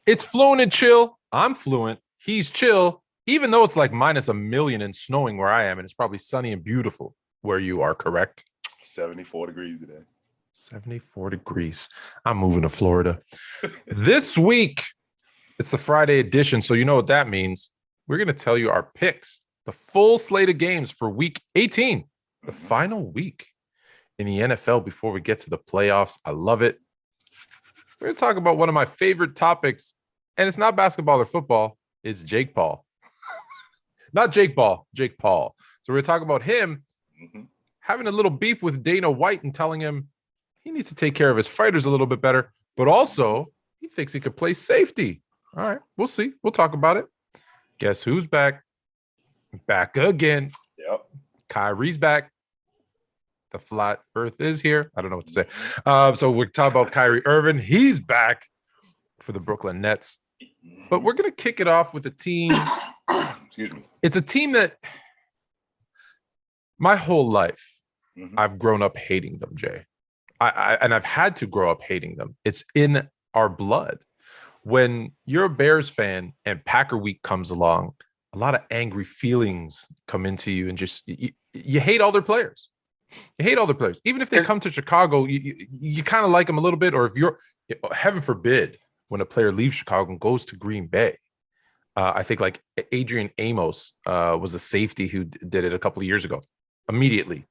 It's fluent and chill. I'm fluent. He's chill. Even though it's like minus a million and snowing where I am, and it's probably sunny and beautiful where you are, correct? 74 degrees today. 74 degrees. I'm moving to Florida. This week, it's the Friday edition, so you know what that means. We're going to tell you our picks, the full slate of games for week 18, the final week in the NFL before we get to the playoffs. I love it. We're going to talk about one of my favorite topics, and it's not basketball or football. It's Jake Paul. Not Jake Paul, Jake Paul. So we're going to talk about him having a little beef with Dana White and telling him he needs to take care of his fighters a little bit better, but also he thinks he could play safety. All right, we'll see. We'll talk about it. Guess who's back? Back again. Yep. Kyrie's back. The flat earth is here. I don't know what to say. So we're talking about Kyrie Irving. He's back for the Brooklyn Nets. But we're going to kick it off with a team. Excuse me. It's a team that my whole life, I've grown up hating them, Jay. And I've had to grow up hating them. It's in our blood. When you're a Bears fan and Packer Week comes along, a lot of angry feelings come into you and just you hate all their players. You hate all their players. Even if they come to Chicago, you kind of like them a little bit. Or if you're, heaven forbid, when a player leaves Chicago and goes to Green Bay. I think like Adrian Amos was a safety who did it a couple of years ago. Immediately.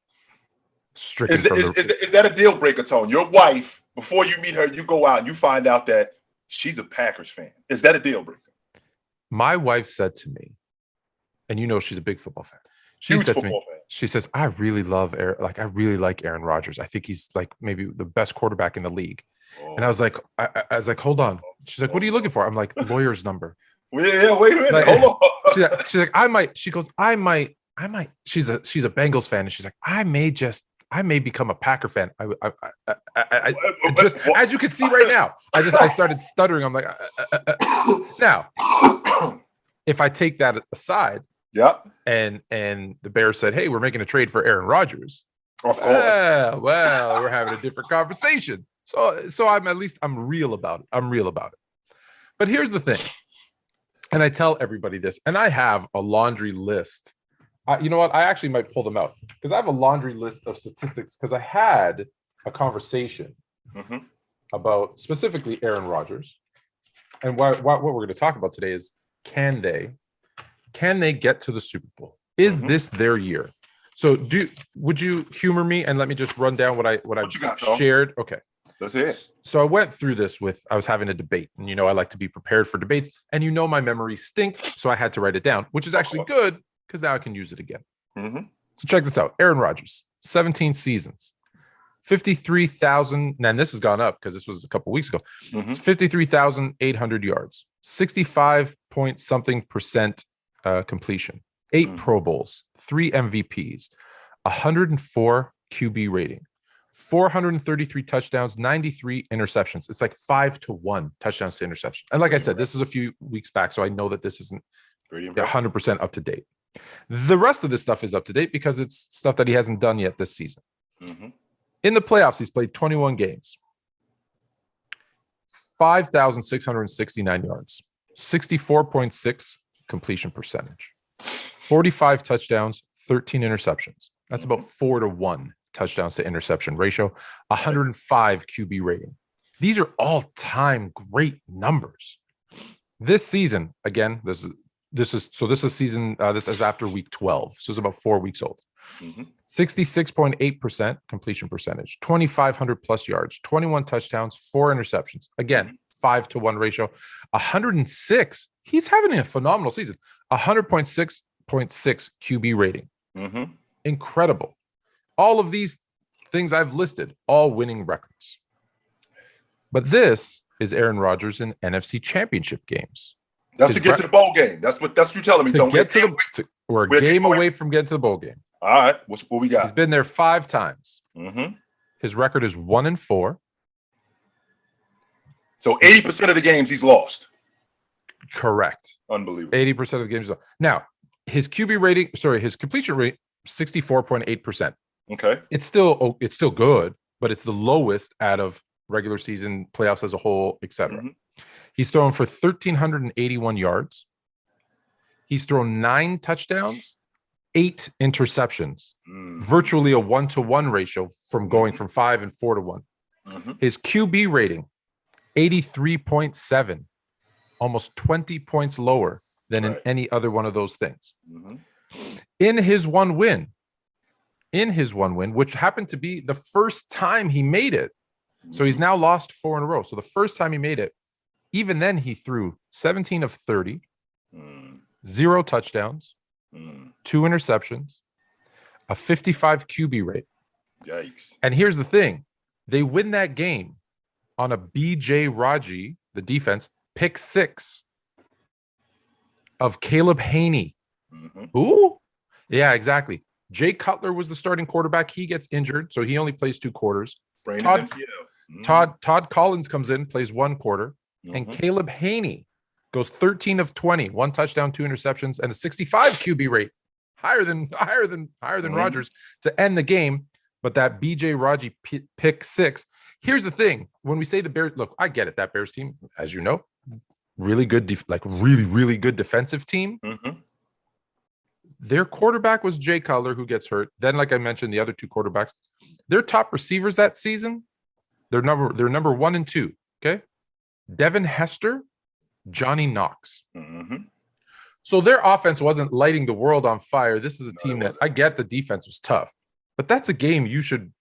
Is that a deal breaker, Tone? Your wife, before you meet her, you go out and you find out that she's a Packers fan. Is that a deal breaker? My wife said to me, and you know she's a big football fan. She said to me, she says, I really love I really like Aaron Rodgers. I think he's like maybe the best quarterback in the league. And I was like, hold on. She's like, what are you looking for? I'm like, lawyer's number. Yeah, wait a minute. Like, hold on. She's like, I might. She goes, I might. She's a Bengals fan, and she's like, I may become a Packer fan. Just as you can see right now, I started stuttering. I'm like, now, if I take that aside, and the Bears said, hey, we're making a trade for Aaron Rodgers. Of course. Well, we're having a different conversation. So I'm real about it. But here's the thing, and I tell everybody this, and I have a laundry list. You know what? I actually might pull them out because I have a laundry list of statistics because I had a conversation about specifically Aaron Rodgers. And what we're going to talk about today is can they get to the Super Bowl? Is this their year? So would you humor me and let me just run down what I shared? Okay. That's it. So I went through this I was having a debate, and I like to be prepared for debates, and my memory stinks, so I had to write it down, which is actually good because now I can use it again. So check this out. Aaron Rodgers, 17 seasons, 53,000. And this has gone up because this was a couple weeks ago. 53,800 yards, 65 point something percent completion, 8 Pro Bowls, 3 MVPs, 104 QB rating, 433 touchdowns, 93 interceptions. It's like 5-1 touchdowns to interception. And like I said, this is a few weeks back, so I know that this isn't 100% up to date. The rest of this stuff is up to date because it's stuff that he hasn't done yet this season. In the playoffs, he's played 21 games, 5,669 yards, 64.6 completion percentage, 45 touchdowns, 13 interceptions. That's about 4-1 touchdowns to interception ratio, 105 QB rating. These are all-time great numbers. This season, again, this is after week 12, so it's about 4 weeks old. 66.8% completion percentage, 2,500 plus yards, 21 touchdowns, 4 interceptions. Again, 5-1 ratio, 106. He's having a phenomenal season. 100.6 QB rating. Incredible. All of these things I've listed, all winning records. But this is Aaron Rodgers in NFC Championship games. That's to get to the bowl game. That's what you're telling me, Tony. We're a game away from getting to the bowl game. All right. What we got? He's been there 5 times. His record is 1-4. So 80% of the games he's lost. Correct. Unbelievable. 80% of the games. Now, his his completion rate, 64.8%. Okay. It's still good, but it's the lowest out of regular season, playoffs as a whole, etc. He's thrown for 1,381 yards. He's thrown 9 touchdowns, 8 interceptions, virtually a 1-to-1 ratio from going from 5 and 4 to 1. His QB rating, 83.7, almost 20 points lower than in any other one of those things. In his one win, which happened to be the first time he made it. So he's now lost 4 in a row. So the first time he made it, even then he threw 17 of 30, 0 touchdowns, 2 interceptions, a 55 QB rate. Yikes. And here's the thing. They win that game on a BJ Raji, the defense, pick 6 of Caleb Haney. Ooh. Yeah, exactly. Jay Cutler was the starting quarterback. He gets injured, so he only plays 2 quarters. Todd Collins comes in, plays 1 quarter, and Caleb Haney goes 13 of 20, 1 touchdown, 2 interceptions, and a 65 QB rate, higher than Rodgers to end the game. But that BJ Raji pick 6. Here's the thing: when we say the Bears, look, I get it. That Bears team, as you know, really good, really good defensive team. Their quarterback was Jay Cutler, who gets hurt. Then, like I mentioned, the other 2 quarterbacks, their top receivers that season, they're number 1 and 2. Okay, Devin Hester, Johnny Knox. So their offense wasn't lighting the world on fire. This is a team that I get the defense was tough, but that's a game you should,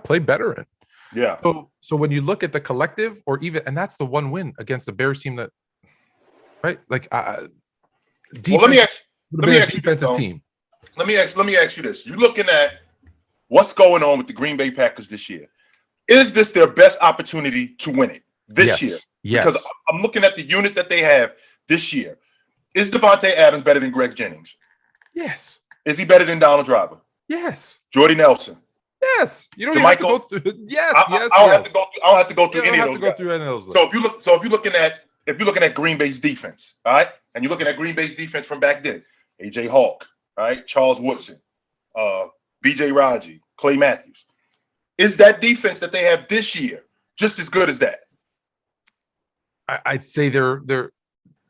play better in. Yeah. So when you look at the collective, or even, and that's the one win against the Bears team that, right? Like, let me ask defensive team. Let me ask you this: you're looking at what's going on with the Green Bay Packers this year. Is this their best opportunity to win it this year? Yes. Because I'm looking at the unit that they have this year. Is Devontae Adams better than Greg Jennings? Yes. Is he better than Donald Driver? Yes. Jordy Nelson? Yes. You don't even have to go through. Yes. I don't have to go through any of those. So if you're looking at Green Bay's defense, all right, and you're looking at Green Bay's defense from back then, AJ Hawk, all right, Charles Woodson, BJ Raji, Clay Matthews. Is that defense that they have this year just as good as that? I'd say they're a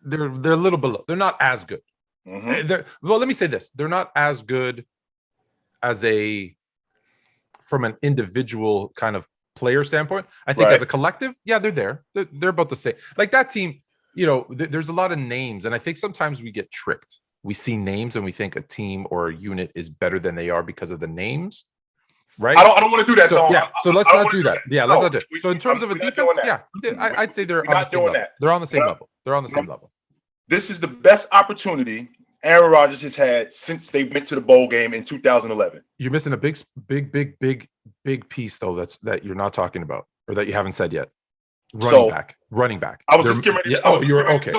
little below. They're not as good. Well, let me say this: they're not as good as from an individual kind of player standpoint. I think as a collective, they're there. They're about the same. Like that team, there's a lot of names, and I think sometimes we get tricked. We see names and we think a team or a unit is better than they are because of the names. Right. I don't want to do that. So let's not do that. Yeah, let's not do it. So in terms of a defense, I'd say they're on the same level. They're on the same level. They're on the same level. This is the best opportunity Aaron Rodgers has had since they went to the bowl game in 2011. You're missing a big piece though. That you're not talking about, or that you haven't said yet. Running back. I was just getting ready. Okay.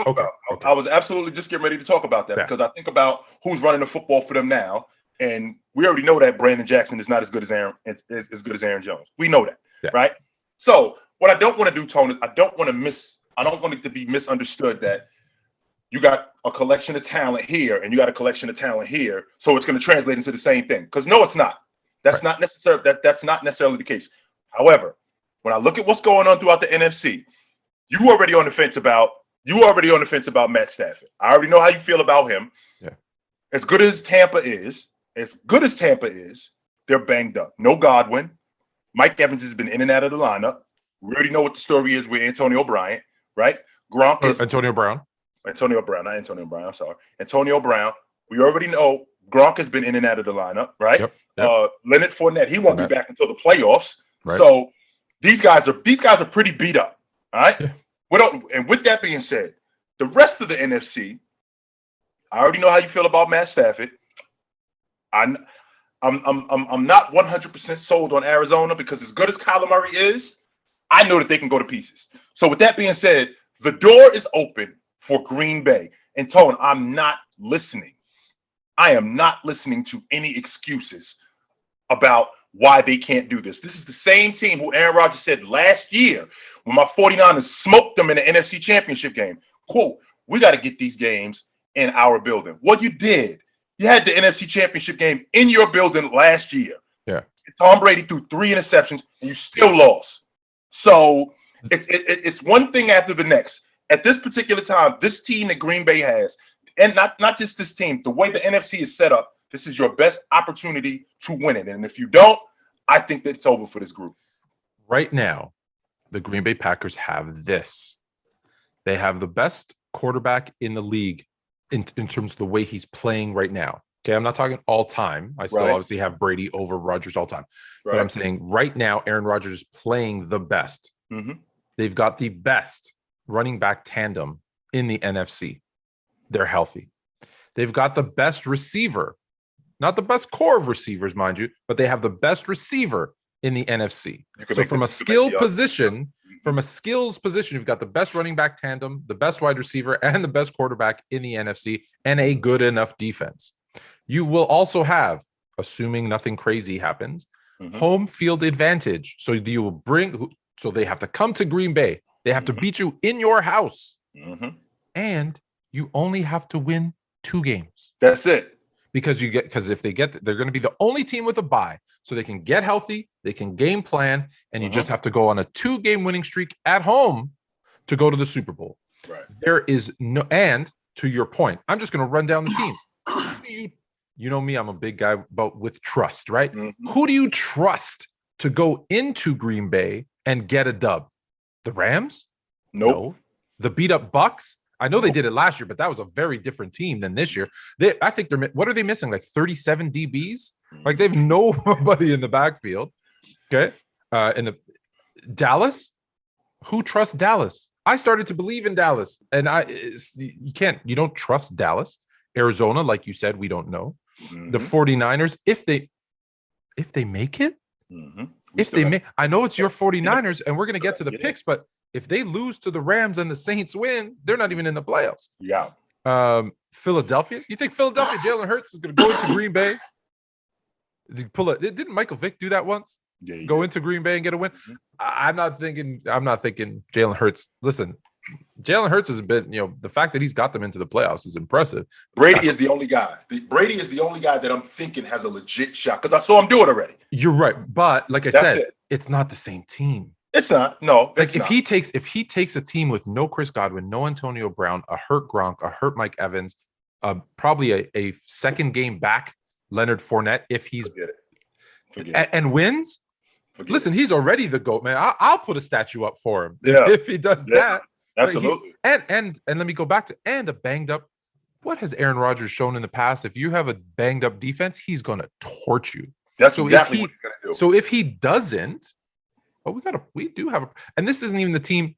I was absolutely just getting ready to talk about that because I think about who's running the football for them now. And we already know that Brandon Jackson is not as good as Aaron Jones. We know that, right? So what I don't want to do, Tony, is I don't want it to be misunderstood that you got a collection of talent here and you got a collection of talent here, so it's going to translate into the same thing. Because no, it's not. That's not necessarily necessarily the case. However, when I look at what's going on throughout the NFC, you already on the fence about Matt Stafford. I already know how you feel about him. Yeah. As good as Tampa is, they're banged up. No Godwin. Mike Evans has been in and out of the lineup. We already know what the story is with Antonio Bryant, right? Gronk is Antonio Brown. I'm sorry. Antonio Brown. We already know Gronk has been in and out of the lineup, right? Yep. Leonard Fournette, he won't be back until the playoffs. Right. So these guys are pretty beat up. All right. Yeah. And with that being said, the rest of the NFC, I already know how you feel about Matt Stafford. I'm not 100% sold on Arizona because as good as Kyler Murray is, I know that they can go to pieces. So with that being said, the door is open for Green Bay. And Tone, I'm not listening. I am not listening to any excuses about why they can't do this. This is the same team who Aaron Rodgers said last year when my 49ers smoked them in the NFC Championship game. Quote, we got to get these games in our building. Well, you did. You had the NFC Championship game in your building last year. Yeah. Tom Brady threw 3 interceptions and you still lost. So It's one thing after the next. At this particular time, this team that Green Bay has, and not just this team, the way the NFC is set up, this is your best opportunity to win it. And if you don't, I think that it's over for this group. Right now, the Green Bay Packers have this. They have the best quarterback in the league in terms of the way he's playing right now. Okay, I'm not talking all time. I still obviously have Brady over Rodgers all time. Right. But I'm saying right now, Aaron Rodgers is playing the best. Mm-hmm. They've got the best running back tandem in the NFC. They're healthy. They've got the best receiver, not the best core of receivers, mind you, but they have the best receiver in the NFC. So from a skills position, you've got the best running back tandem, the best wide receiver, and the best quarterback in the NFC, and a good enough defense. You will also have, assuming nothing crazy happens, home field advantage. So you will so they have to come to Green Bay. They have to beat you in your house. And you only have to win 2 games. That's it. Because if they get, they're going to be the only team with a bye. So they can get healthy, they can game plan, and you just have to go on a 2-game winning streak at home to go to the Super Bowl. Right. There is no, and to your point, I'm just going to run down the team. You know me, I'm a big guy with trust, right? Who do you trust to go into Green Bay and get a dub? The Rams? Nope. No. The beat up Bucks? I know they did it last year, but that was a very different team than this year. I think what are they missing? Like 37 DBs? Like they have nobody in the backfield. Okay. In the Dallas, who trusts Dallas? I started to believe in Dallas, and you don't trust Dallas. Arizona, like you said, we don't know. The 49ers, if they make it, I know it's your 49ers, and we're going to get to the picks, but if they lose to the Rams and the Saints win, they're not even in the playoffs. Yeah. Philadelphia, you think Philadelphia, Jalen Hurts is going to go into Green Bay? Didn't Michael Vick do that once? Yeah, go into Green Bay and get a win. I'm not thinking Jalen Hurts. Listen, Jalen Hurts has been, the fact that he's got them into the playoffs is impressive. Brady is the only guy. Brady is the only guy that I'm thinking has a legit shot because I saw him do it already. You're right, but like I said, it's not the same team. It's not. No. Like if he takes a team with no Chris Godwin, no Antonio Brown, a hurt Gronk, a hurt Mike Evans, probably a second game back Leonard Fournette, if he's and wins. Listen, he's already the GOAT, man. I'll put a statue up for him if he does that. Absolutely. And let me go back to a banged up. What has Aaron Rodgers shown in the past? If you have a banged up defense, he's going to torch you. That's exactly what he's going to do. So if he doesn't, we do have and this isn't even the team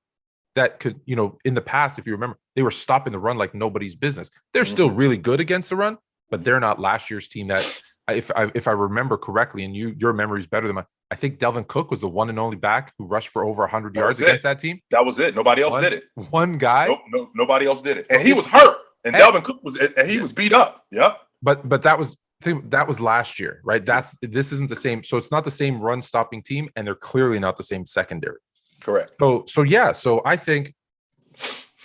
that could, in the past, if you remember, they were stopping the run like nobody's business. They're still really good against the run, but they're not last year's team that, if I remember correctly, and your memory is better than mine, I think Delvin Cook was the one and only back who rushed for over 100 yards against that team. That was it. Nobody else did it. One guy. Nope, nobody else did it. And he was hurt. And Delvin Cook was beat up. Yeah. But that was last year, right? This isn't the same. So it's not the same run stopping team, and they're clearly not the same secondary. Correct. So I think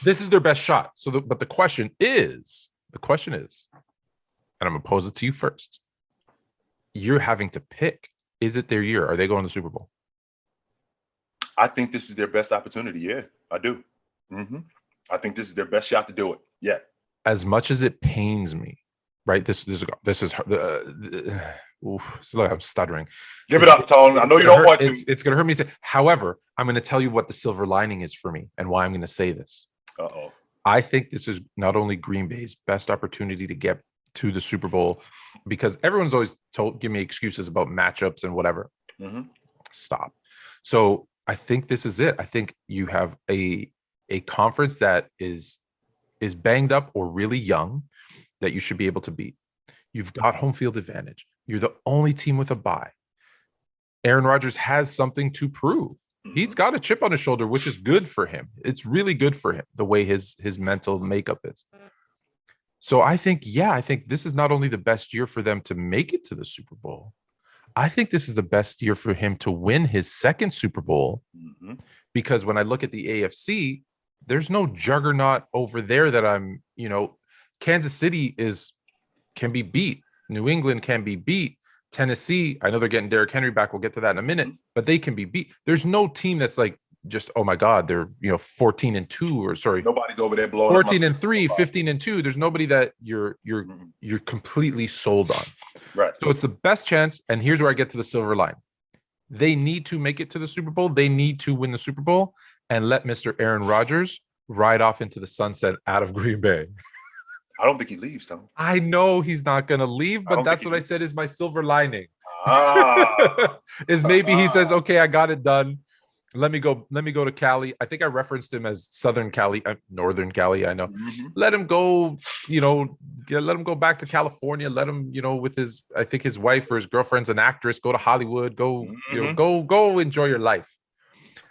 this is their best shot. But the question is, and I'm gonna pose it to you first. You're having to pick. Is it their year? Are they going to the Super Bowl? I think this is their best opportunity. Yeah, I do. I think this is their best shot to do it. Yeah. As much as it pains me, right? This is I'm stuttering. Give it up, Tone. I know you don't want to. It's going to hurt me to say. However, I'm going to tell you what the silver lining is for me and why I'm going to say this. I think this is not only Green Bay's best opportunity to get to the Super Bowl, because everyone's always give me excuses about matchups and whatever. Stop. So I think this is it. I think you have a conference that is banged up or really young that you should be able to beat. You've got home field advantage. You're the only team with a bye. Aaron Rodgers has something to prove. He's got a chip on his shoulder, which is good for him. It's really good for him, the way his mental makeup is. So I think this is not only the best year for them to make it to the Super Bowl. I think this is the best year for him to win his second Super Bowl, because when I look at the AFC, there's no juggernaut over there that I'm, Kansas City can be beat. New England can be beat. Tennessee, I know they're getting Derrick Henry back. We'll get to that in a minute, but they can be beat. There's no team that's like just, oh my God, they're 14-2, or sorry, Nobody's over there blowing 14-3, 15-2. There's nobody that you're completely sold on. Right. So it's the best chance. And here's where I get to the silver line. They need to make it to the Super Bowl. They need to win the Super Bowl and let Mr. Aaron Rodgers ride off into the sunset out of Green Bay. I don't think he leaves, though. I know he's not going to leave, but that's what I said is my silver lining. Is maybe he says, okay, I got it done. Let me go to Cali. I think I referenced him as Southern Cali, Northern Cali. I know. Mm-hmm. Let him go, let him go back to California. Let him, with I think his wife or his girlfriend's an actress, go to Hollywood, go, go enjoy your life.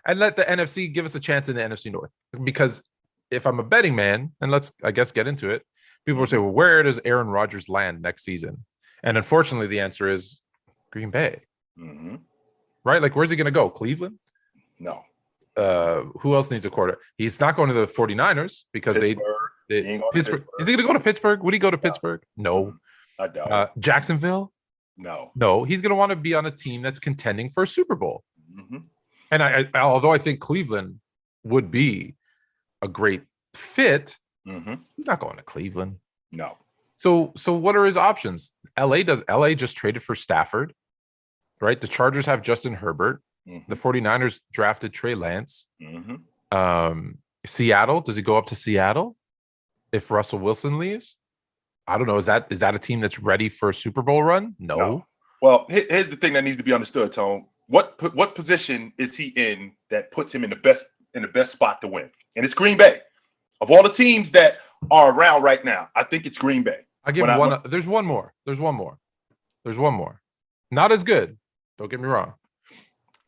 And let the NFC give us a chance in the NFC North. Because if I'm a betting man, and let's, I guess, get into it, people will say, well, where does Aaron Rodgers land next season? And unfortunately, the answer is Green Bay. Mm-hmm. Right? Like, where's he going to go? Cleveland? No. Who else needs a quarter? He's not going to the 49ers because Pittsburgh. Is he going to go to Pittsburgh? Would he go to Pittsburgh? No. I doubt. Jacksonville? No. He's going to want to be on a team that's contending for a Super Bowl. Mm-hmm. And I although I think Cleveland would be a great fit, he's not going to Cleveland. No. So what are his options? LA just traded for Stafford, right? The Chargers have Justin Herbert. The 49ers drafted Trey Lance. Seattle, does he go up to Seattle if Russell Wilson leaves? I don't know. Is that a team that's ready for a Super Bowl run? No. Well, here's the thing that needs to be understood, Tone. What position is he in that puts him in the best spot to win? And it's Green Bay. Of all the teams that are around right now, I think it's Green Bay. I give him one. There's one more. Not as good. Don't get me wrong.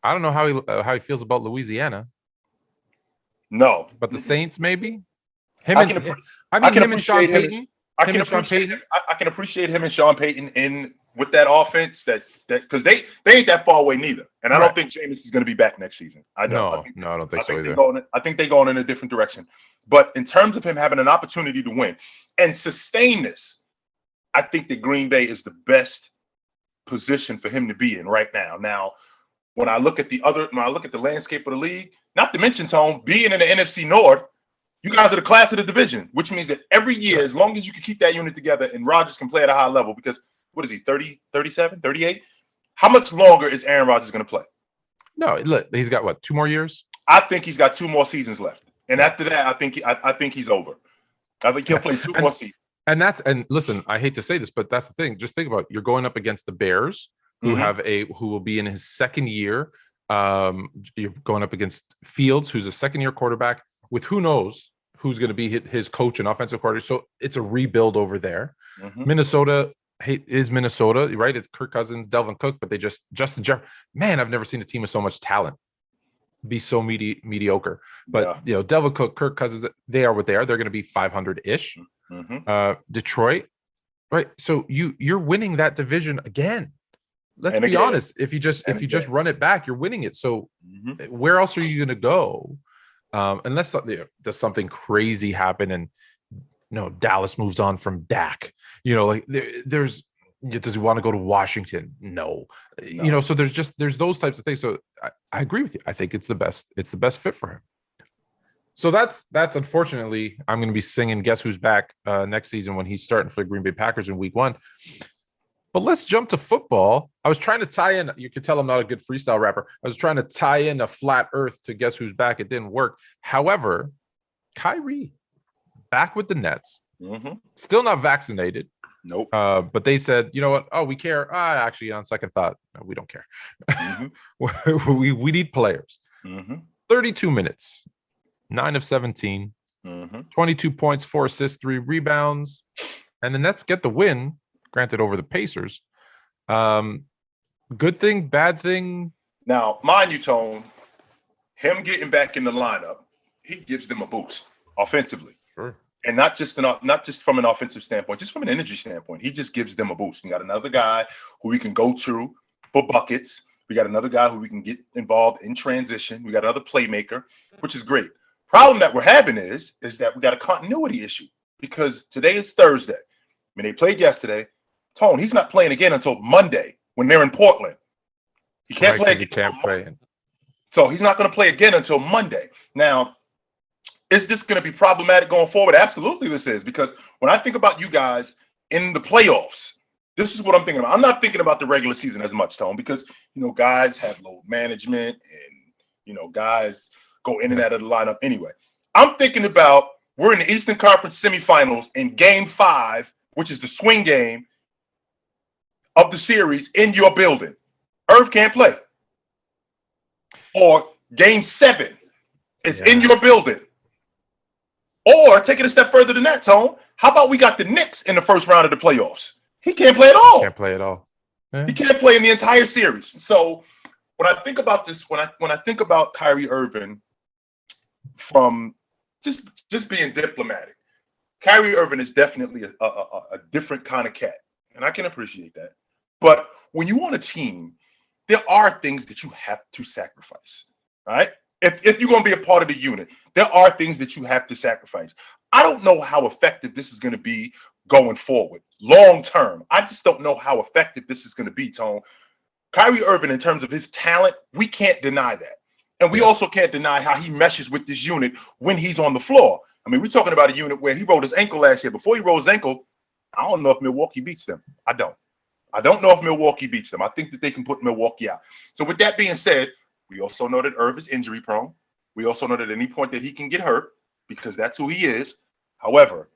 I don't know how he feels about Louisiana. No, but the Saints maybe. I can appreciate him and Sean Payton in with that offense that because they ain't that far away neither. And I don't think Jameis is going to be back next season. I don't think so either. I think they're going in a different direction. But in terms of him having an opportunity to win and sustain this, I think that Green Bay is the best position for him to be in right now. Now, when I look at the landscape of the league, not to mention, Tone, being in the NFC North, you guys are the class of the division, which means that every year, as long as you can keep that unit together and Rodgers can play at a high level, because what is he, 30, 37, 38? How much longer is Aaron Rodgers going to play? No, look, he's got what, 2 more years? I think he's got 2 more seasons left. And after that, I think he's over. I think he'll play 2 more seasons. And listen, I hate to say this, but that's the thing. Just think about it. You're going up against the Bears, who will be in his second year. You're going up against Fields, who's a second-year quarterback, with who knows who's going to be his coach and offensive coordinator. So it's a rebuild over there. Minnesota is Minnesota, right? It's Kirk Cousins, Delvin Cook, but they just Justin Jefferson. Man, I've never seen a team with so much talent be so mediocre. But Delvin Cook, Kirk Cousins, they are what they are. They're going to be 500-ish. Detroit, right? So you're winning that division again. Let's be honest. If you just run it back, you're winning it. So where else are you going to go? Unless does something crazy happen and Dallas moves on from Dak. Does he want to go to Washington? No. So there's those types of things. So I agree with you. I think it's the best fit for him. So that's unfortunately, I'm going to be singing Guess Who's Back next season when he's starting for the Green Bay Packers in week 1. But let's jump to football. I was trying to tie in. You can tell I'm not a good freestyle rapper. I was trying to tie in a flat earth to Guess Who's Back. It didn't work. However, Kyrie back with the Nets, still not vaccinated. Nope. But they said, you know what? Oh, we care. Actually, on second thought, no, we don't care. we need players. 32 minutes, 9 of 17, 22 points, 4 assists, 3 rebounds, and the Nets get the win. Granted, over the Pacers. Good thing, bad thing. Now, mind you, Tone, him getting back in the lineup, he gives them a boost offensively. Sure. And not just from an offensive standpoint, just from an energy standpoint. He just gives them a boost. We got another guy who we can go to for buckets. We got another guy who we can get involved in transition. We got another playmaker, which is great. Problem that we're having is that we got a continuity issue because today is Thursday. I mean, they played yesterday. Tone, he's not playing again until Monday when they're in Portland. He can't play. He can't play. So he's not going to play again until Monday. Now, is this going to be problematic going forward? Absolutely, this is, because when I think about you guys in the playoffs, this is what I'm thinking about. I'm not thinking about the regular season as much, Tone, because, guys have load management and, guys go in and out of the lineup anyway. I'm thinking about we're in the Eastern Conference semifinals in Game 5, which is the swing game of the series in your building. Irv can't play. Or Game 7 is in your building. Or take it a step further than that, Tone. How about we got the Knicks in the first round of the playoffs? He can't play at all. Can't play at all. Yeah. He can't play in the entire series. So when I think about this, when I think about Kyrie Irving from just being diplomatic, Kyrie Irving is definitely a different kind of cat, and I can appreciate that. But when you want a team, there are things that you have to sacrifice, right? If you're going to be a part of the unit, there are things that you have to sacrifice. I don't know how effective this is going to be going forward, long term. I just don't know how effective this is going to be, Tone. Kyrie Irving, in terms of his talent, we can't deny that. And we also can't deny how he meshes with this unit when he's on the floor. I mean, we're talking about a unit where he rolled his ankle last year. Before he rolled his ankle, I don't know if Milwaukee beats them. I don't know if Milwaukee beats them. I think that they can put Milwaukee out. So with that being said, we also know that Irv is injury prone. We also know that at any point that he can get hurt because that's who he is. However,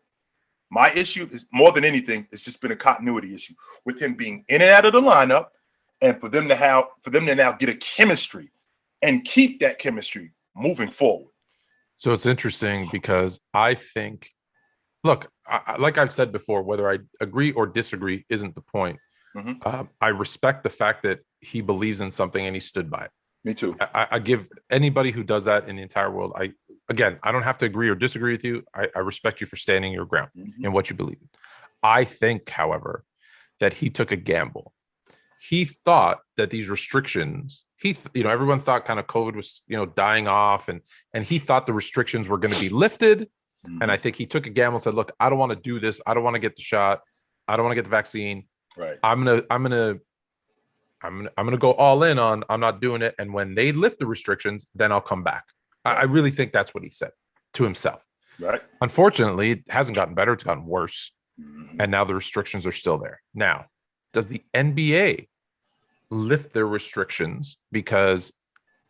my issue is more than anything, it's just been a continuity issue with him being in and out of the lineup, and for them to now get a chemistry and keep that chemistry moving forward. So it's interesting because I think, look, like I've said before, whether I agree or disagree isn't the point. Mm-hmm. I respect the fact that he believes in something and he stood by it. Me too. I give anybody who does that in the entire world. I don't have to agree or disagree with you. I respect you for standing your ground in what you believe in. I think, however, that he took a gamble. He thought that these restrictions, everyone thought kind of COVID was, dying off, and he thought the restrictions were going to be lifted. Mm-hmm. And I think he took a gamble and said, look, I don't want to do this. I don't want to get the shot. I don't want to get the vaccine. Right. I'm gonna go all in on I'm not doing it. And when they lift the restrictions, then I'll come back. Right. I really think that's what he said to himself. Right. Unfortunately, it hasn't gotten better. It's gotten worse. Mm-hmm. And now the restrictions are still there. Now, does the NBA lift their restrictions? Because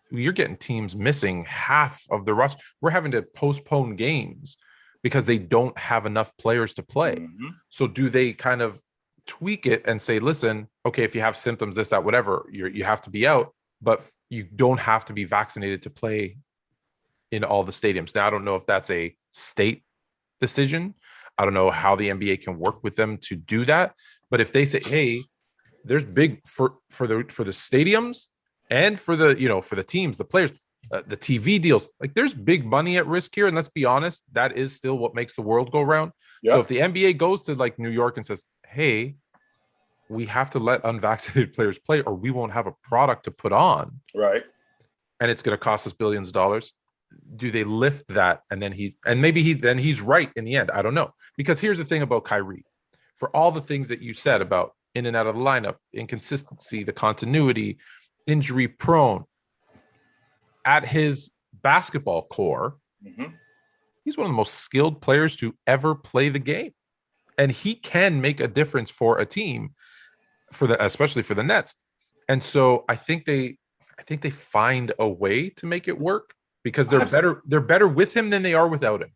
you're getting teams missing half of the roster. We're having to postpone games because they don't have enough players to play. Mm-hmm. So do they kind of tweak it and say, listen, okay, if you have symptoms, this, that, whatever, you have to be out, but you don't have to be vaccinated to play in all the stadiums. Now, I don't know if that's a state decision. I don't know how the NBA can work with them to do that. But if they say, hey, there's big for the stadiums and for the, for the teams, the players, the TV deals, like there's big money at risk here. And let's be honest, that is still what makes the world go round. Yep. So if the NBA goes to like New York and says, hey, we have to let unvaccinated players play or we won't have a product to put on. Right. And it's going to cost us billions of dollars. Do they lift that? And then he's right in the end. I don't know. Because here's the thing about Kyrie. For all the things that you said about in and out of the lineup, inconsistency, the continuity, injury prone, at his basketball core, he's one of the most skilled players to ever play the game. And he can make a difference for a team, especially for the Nets. And so I think they find a way to make it work because they're better with him than they are without him.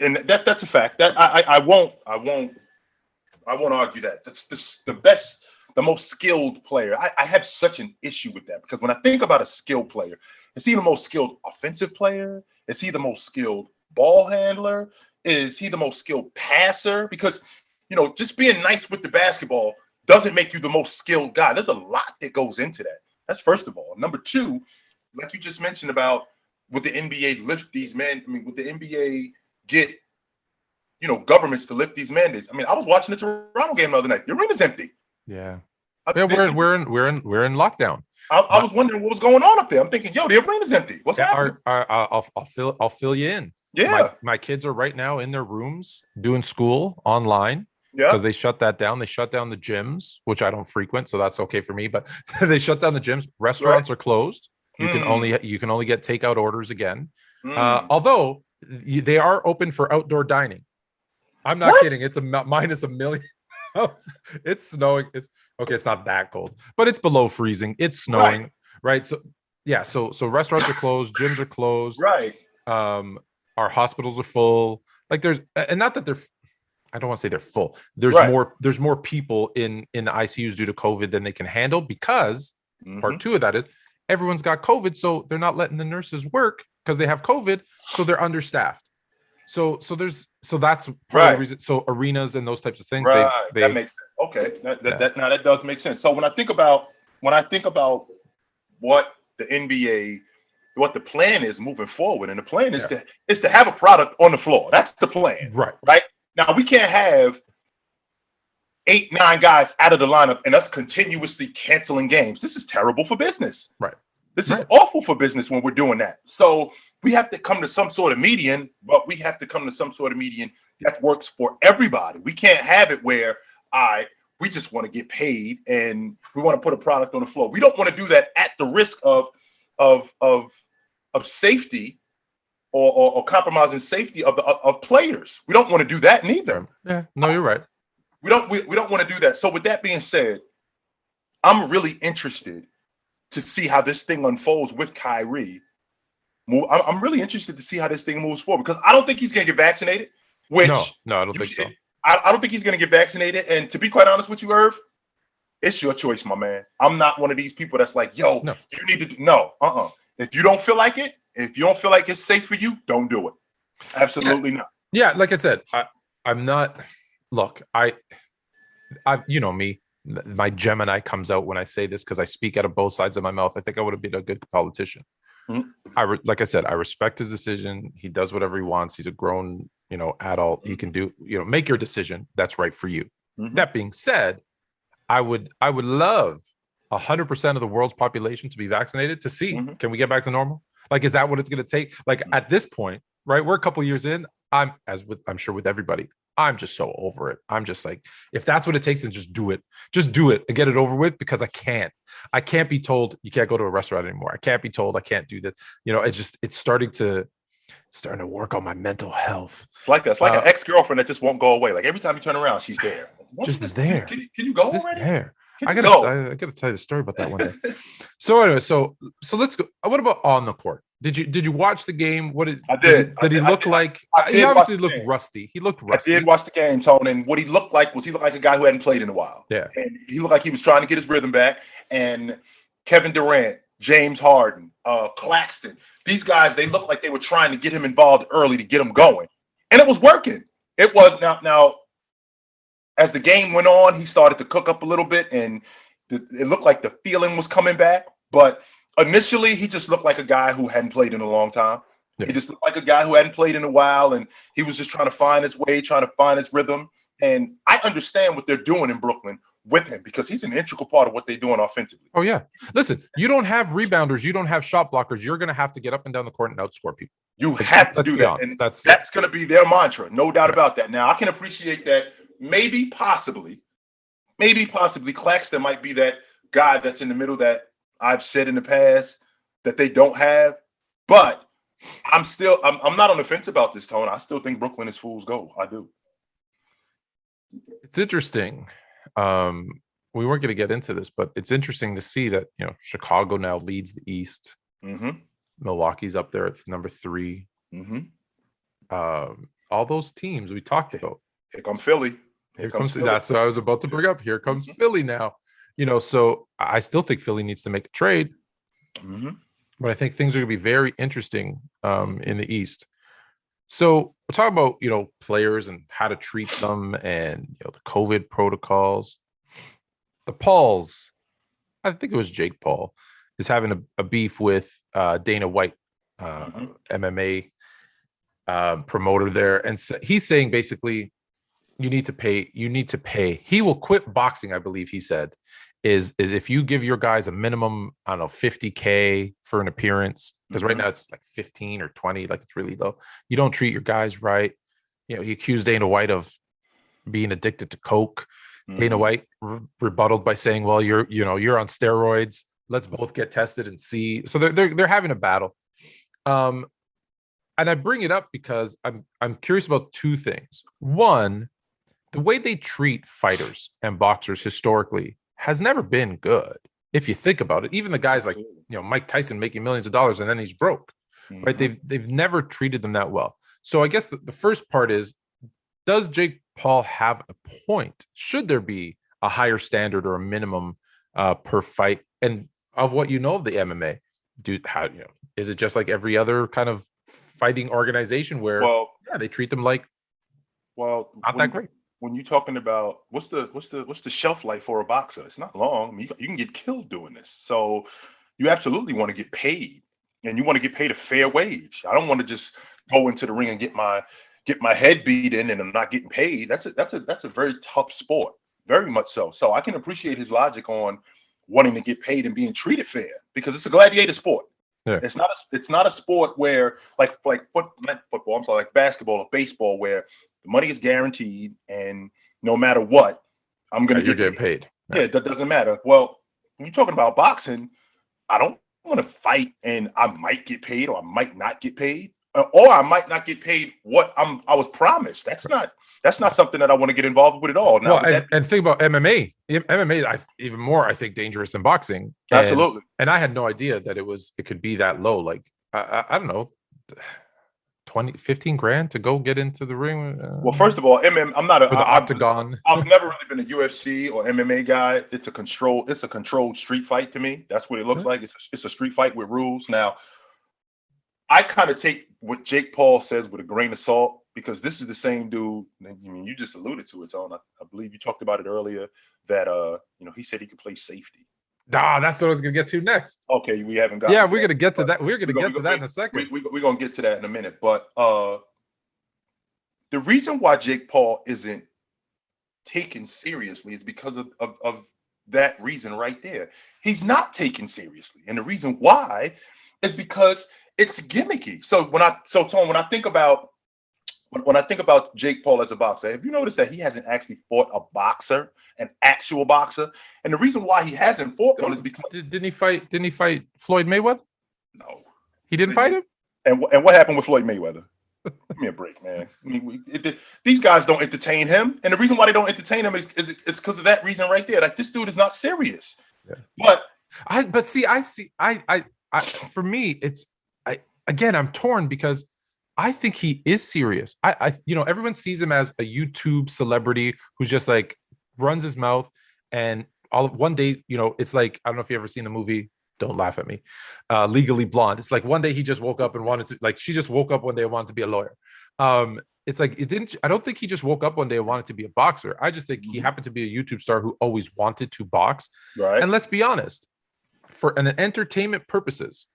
And that's a fact. That I won't argue that. That's the best, the most skilled player. I have such an issue with that because when I think about a skilled player, is he the most skilled offensive player? Is he the most skilled ball handler? Is he the most skilled passer? Because, just being nice with the basketball doesn't make you the most skilled guy. There's a lot that goes into that. That's first of all. Number two, like you just mentioned about would the NBA lift these men? I mean, would the NBA get, governments to lift these mandates? I mean, I was watching the Toronto game the other night. The arena's empty. Yeah. We're in lockdown. I was wondering what was going on up there. I'm thinking, the arena's empty. What's happening? I'll fill you in. Yeah. My kids are right now in their rooms doing school online. Yeah. Because they shut that down. They shut down the gyms, which I don't frequent, so that's okay for me. But they shut down the gyms. Restaurants are closed. You can only get takeout orders again. Mm. Although they are open for outdoor dining. I'm not What? kidding. It's minus a million. It's snowing. It's okay. It's not that cold, but it's below freezing. It's snowing, right? So yeah. So restaurants are closed. Gyms are closed. Right. Our hospitals are full. Like there's, and not that they're, I don't want to say they're full. There's Right. there's more people in the ICUs due to COVID than they can handle because part two of that is everyone's got COVID, so they're not letting the nurses work because they have COVID, so they're understaffed. So that's part of the reason. So arenas and those types of things, Right. they That makes sense. Okay. That does make sense. So when I think about what the NBA, what the plan is moving forward, and the plan is to have a product on the floor. That's the plan. Right. Now we can't have 8-9 guys out of the lineup and us continuously canceling games. This is terrible for business. Right. This is awful for business when we're doing that. So we have to come to some sort of median, but we have to come to some sort of median that works for everybody. We can't have it where we just want to get paid and we want to put a product on the floor. We don't want to do that at the risk of safety or compromising safety of players. We don't want to do that neither. Yeah, no, you're right. We don't want to do that. So with that being said, I'm really interested to see how this thing unfolds with Kyrie. I'm really interested to see how this thing moves forward because I don't think he's going to get vaccinated. Which no, I don't think so. I don't think he's going to get vaccinated. And to be quite honest with you, Irv, it's your choice, my man. I'm not one of these people that's like, yo, you need to do If you don't feel like it, if you don't feel like it's safe for you, don't do it. Absolutely not. Yeah, like I said, I'm not. Look, I you know me. My Gemini comes out when I say this because I speak out of both sides of my mouth. I think I would have been a good politician. Like I said, I respect his decision. He does whatever he wants. He's a grown, adult. He can do, make your decision that's right for you. That being said, I would love 100% of the world's population to be vaccinated to see, can we get back to normal? Like, is that what it's going to take? Like at this point, right? We're a couple years in. I'm sure with everybody, I'm just so over it. I'm just like, if that's what it takes, then just do it. Just do it and get it over with because I can't be told you can't go to a restaurant anymore. I can't be told I can't do this. It's starting to work on my mental health. It's like an ex-girlfriend that just won't go away. Like every time you turn around, she's there. Just there. Can you go just already? There. I gotta tell you the story about that one day. So anyway, so let's go. What about on the court? Did you watch the game? I did. Did he look like? He obviously looked rusty. He looked rusty. I did watch the game, Tone, and what he looked like a guy who hadn't played in a while. Yeah, and he looked like he was trying to get his rhythm back. And Kevin Durant, James Harden, Claxton, these guys, they looked like they were trying to get him involved early to get him going, and it was working. It was now. As the game went on, he started to cook up a little bit, and it looked like the feeling was coming back. But initially, he just looked like a guy who hadn't played in a long time. Yeah. He just looked like a guy who hadn't played in a while, and he was just trying to find his way, trying to find his rhythm. And I understand what they're doing in Brooklyn with him because he's an integral part of what they're doing offensively. Oh, yeah. Listen, you don't have rebounders. You don't have shot blockers. You're going to have to get up and down the court and outside people. You have to do that. And that's going to be their mantra. No doubt about that. Now, I can appreciate that. Maybe possibly Claxton might be that guy that's in the middle that I've said in the past that they don't have. But I'm not on the fence about this, Tone. I still think Brooklyn is fool's gold. I do. It's interesting. We weren't going to get into this, but it's interesting to see that, Chicago now leads the East. Milwaukee's up there at number 3. All those teams we talked about. Here comes Philly. That's what I was about to bring up. Here comes Philly now. So I still think Philly needs to make a trade. But I think things are going to be very interesting in the East. So we're talking about, players and how to treat them and, the COVID protocols. The Pauls, I think it was Jake Paul, is having a beef with Dana White, MMA promoter there. And so he's saying basically, you need to pay. He will quit boxing, I believe he said, is if you give your guys a minimum, I don't know, $50K for an appearance, because right now it's like 15 or 20, like it's really low. You don't treat your guys right. He accused Dana White of being addicted to coke. Dana White rebutted by saying, well, you're on steroids. Let's both get tested and see. So they're having a battle. And I bring it up because I'm curious about two things. One, the way they treat fighters and boxers historically has never been good. If you think about it, even the guys like Mike Tyson making millions of dollars and then he's broke, right? They've never treated them that well. So I guess the first part is, does Jake Paul have a point? Should there be a higher standard or a minimum per fight? And of what you know of the MMA, is it just like every other kind of fighting organization where they treat them like not that great? When you're talking about what's the shelf life for a boxer, it's not long. I mean, you can get killed doing this. So you absolutely want to get paid, and you want to get paid a fair wage. I don't want to just go into the ring and get my head beat in and I'm not getting paid. That's a very tough sport, very much so. So I can appreciate his logic on wanting to get paid and being treated fair, because it's a gladiator sport. Yeah. It's not a sport where like football, I'm sorry, like basketball or baseball, where the money is guaranteed and no matter what, I'm going to get paid. Yeah, that doesn't matter. Well, when you're talking about boxing, I don't want to fight and I might get paid or I might not get paid, or I might not get paid what I was promised. That's not something that I want to get involved with at all. Now, and think about MMA. MMA is even more, I think, dangerous than boxing. Absolutely. And I had no idea that it could be that low. Like I don't know, 15 grand to go get into the ring. Well, first of all, I'm not the octagon. I've never really been a UFC or MMA guy. It's a controlled street fight to me. That's what it looks like. It's a street fight with rules. Now, I kind of take what Jake Paul says with a grain of salt, because this is the same dude. I mean, you just alluded to it, Tone. I believe you talked about it earlier that he said he could play safety. That's what I was gonna get to next. Okay, we haven't got. Yeah, we're gonna get to that. We're gonna get to that in a second. We're gonna get to that in a minute. But the reason why Jake Paul isn't taken seriously is because of that reason right there. He's not taken seriously, and the reason why is because it's gimmicky. So Tone, when I think about Jake Paul as a boxer, have you noticed that he hasn't actually fought a boxer, an actual boxer? And the reason why he hasn't fought one is because didn't he fight Floyd Mayweather? No, he didn't fight him. And what happened with Floyd Mayweather? Give me a break, man. I mean, these guys don't entertain him, and the reason why they don't entertain him is because of that reason right there. Like, this dude is not serious. Yeah. For me, I'm torn because I think he is serious. Everyone sees him as a YouTube celebrity who's just like runs his mouth, and one day, it's like, I don't know if you've ever seen the movie, don't laugh at me, Legally Blonde. It's like one day he just woke up and wanted to, like, she just woke up one day and wanted to be a lawyer. It's like, I don't think he just woke up one day and wanted to be a boxer. I just think he happened to be a YouTube star who always wanted to box. Right. And let's be honest, for an entertainment purposes,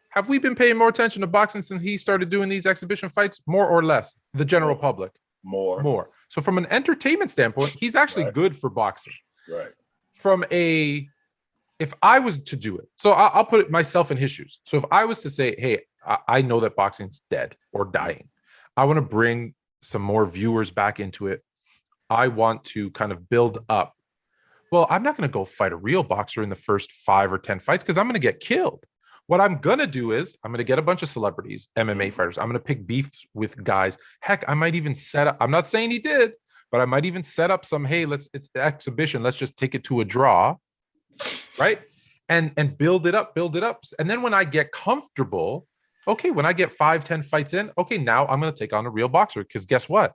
have we been paying more attention to boxing since he started doing these exhibition fights? More or less? The general public? More. So from an entertainment standpoint, he's actually good for boxing. Right. If I was to do it, so I'll put myself in his shoes. So if I was to say, hey, I know that boxing's dead or dying, I want to bring some more viewers back into it. I want to kind of build up. Well, I'm not going to go fight a real boxer in the first 5 or 10 fights because I'm going to get killed. What I'm going to do is I'm going to get a bunch of celebrities, MMA fighters. I'm going to pick beefs with guys. Heck, I might even set up, I'm not saying he did, but I might even set up some, hey, it's the exhibition. Let's just take it to a draw, right? And build it up. And then when I get comfortable, okay, when I get 5-10 fights in, okay, now I'm going to take on a real boxer, because guess what?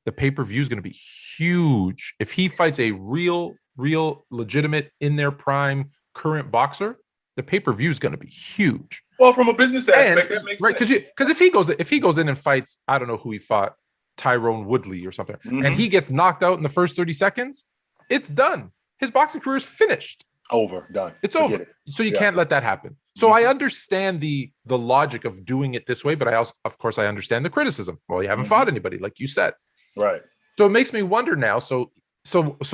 The pay-per-view is going to be huge. If he fights a real, legitimate, in their prime, current boxer, the pay-per-view is going to be huge. Well, from a business aspect, that makes sense. Because if he goes in and fights, I don't know who he fought, Tyrone Woodley or something, and he gets knocked out in the first 30 seconds, it's done. His boxing career is finished. Over, done. It's over. So you can't let that happen. So I understand the logic of doing it this way, but I also, of course, I understand the criticism. Well, you haven't fought anybody, like you said. Right. So it makes me wonder now. So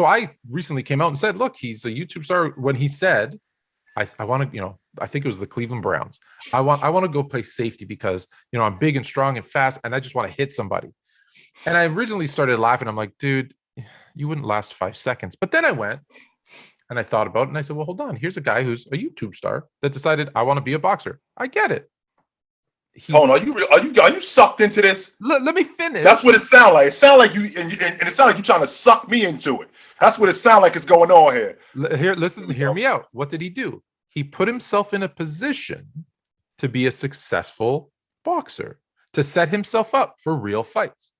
I recently came out and said, look, he's a YouTube star. When he said, I want to, I think it was the Cleveland Browns. I want to go play safety because, I'm big and strong and fast, and I just want to hit somebody. And I originally started laughing. I'm like, dude, you wouldn't last 5 seconds. But then I went, And I thought about it and I said, well, hold on. Here's a guy who's a YouTube star that decided I want to be a boxer. I get it. Tone, are you sucked into this? Let me finish. That's what it sounds like. It sounds like you, and it sounds like you're trying to suck me into it. That's what it sounds like is going on here. Hear me out. What did he do? He put himself in a position to be a successful boxer, to set himself up for real fights.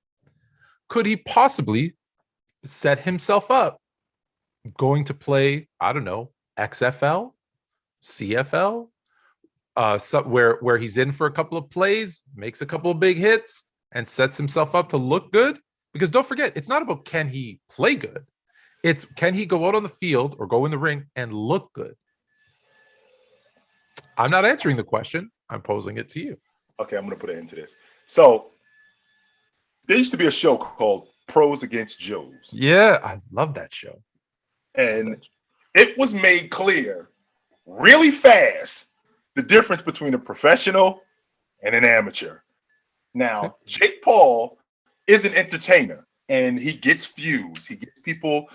Could he possibly set himself up going to play, I don't know, XFL, CFL, where he's in for a couple of plays, makes a couple of big hits, and sets himself up to look good? Because don't forget, it's not about can he play good. It's can he go out on the field or go in the ring and look good? I'm not answering the question. I'm posing it to you. Okay, I'm going to put it into this. So there used to be a show called Pros Against Joes. Yeah, I love that show. And it was made clear really fast the difference between a professional and an amateur. Now, Jake Paul is an entertainer, and he gets views. He gets people,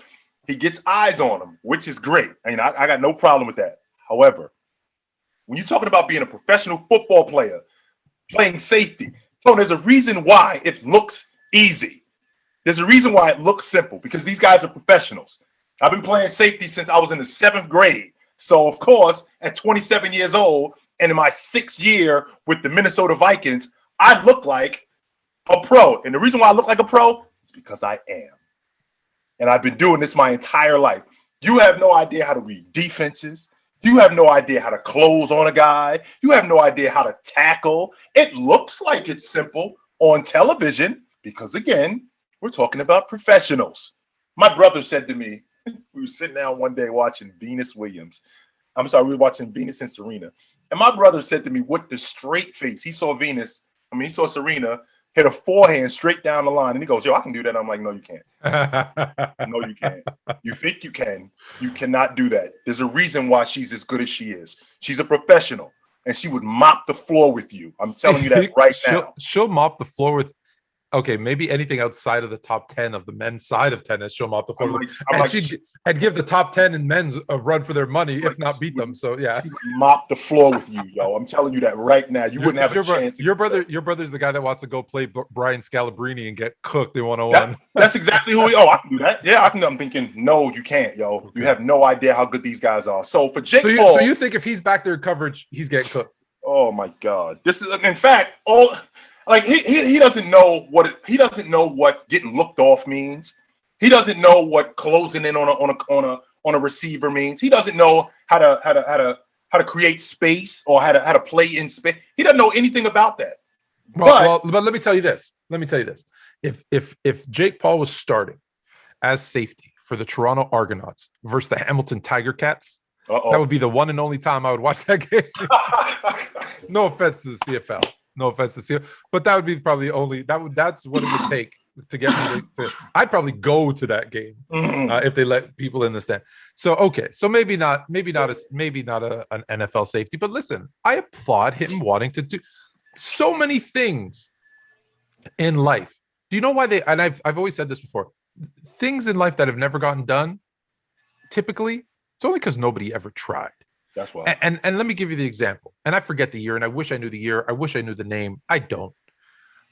he gets eyes on him, which is great. I mean, I got no problem with that. However, when you're talking about being a professional football player, playing safety, so there's a reason why it looks easy. There's a reason why it looks simple, because these guys are professionals. I've been playing safety since I was in the 7th grade. So, of course, at 27 years old and in my 6th year with the Minnesota Vikings, I look like a pro. And the reason why I look like a pro is because I am. And I've been doing this my entire life. You have no idea how to read defenses. You have no idea how to close on a guy. You have no idea how to tackle. It looks like it's simple on television because, again, we're talking about professionals. My brother said to me, we were sitting down one day watching Venus Williams. I'm sorry, we were watching Venus and Serena. And my brother said to me with the straight face, he saw Serena hit a forehand straight down the line. And he goes, yo, I can do that. I'm like, no, you can't. No, you can't. You think you can. You cannot do that. There's a reason why she's as good as she is. She's a professional, and she would mop the floor with you. I'm telling you that right now. She'll mop the floor with, okay, maybe anything outside of the top 10 of the men's side of tennis, she'll mop the floor. I'd give the top 10 in men's a run for their money, if not beat them. So, yeah. Mop the floor with you, yo. I'm telling you that right now. You wouldn't have a chance. Your brother's the guy that wants to go play Brian Scalabrine and get cooked in 101. That's exactly who I can do that. Yeah, I'm thinking, no, you can't, yo. Okay. You have no idea how good these guys are. So, for Jake Paul. So, you think if he's back there in coverage, he's getting cooked? Oh, my God. This is, in fact, like he doesn't know what getting looked off means. He doesn't know what closing in on a receiver means. He doesn't know how to create space or how to play in space. He doesn't know anything about that. But let me tell you this. If Jake Paul was starting as safety for the Toronto Argonauts versus the Hamilton Tiger Cats, that would be the one and only time I would watch that game. No offense to the CFL. No offense to CFL, but that would be probably that's what it would take to get me to. I'd probably go to that game if they let people in the stand. So okay, so maybe not an NFL safety, but listen, I applaud him wanting to do so many things in life. Do you know why and I've always said this before, things in life that have never gotten done, typically it's only because nobody ever tried. That's why. And let me give you the example. And I forget the year, and I wish I knew the year. I wish I knew the name. I don't.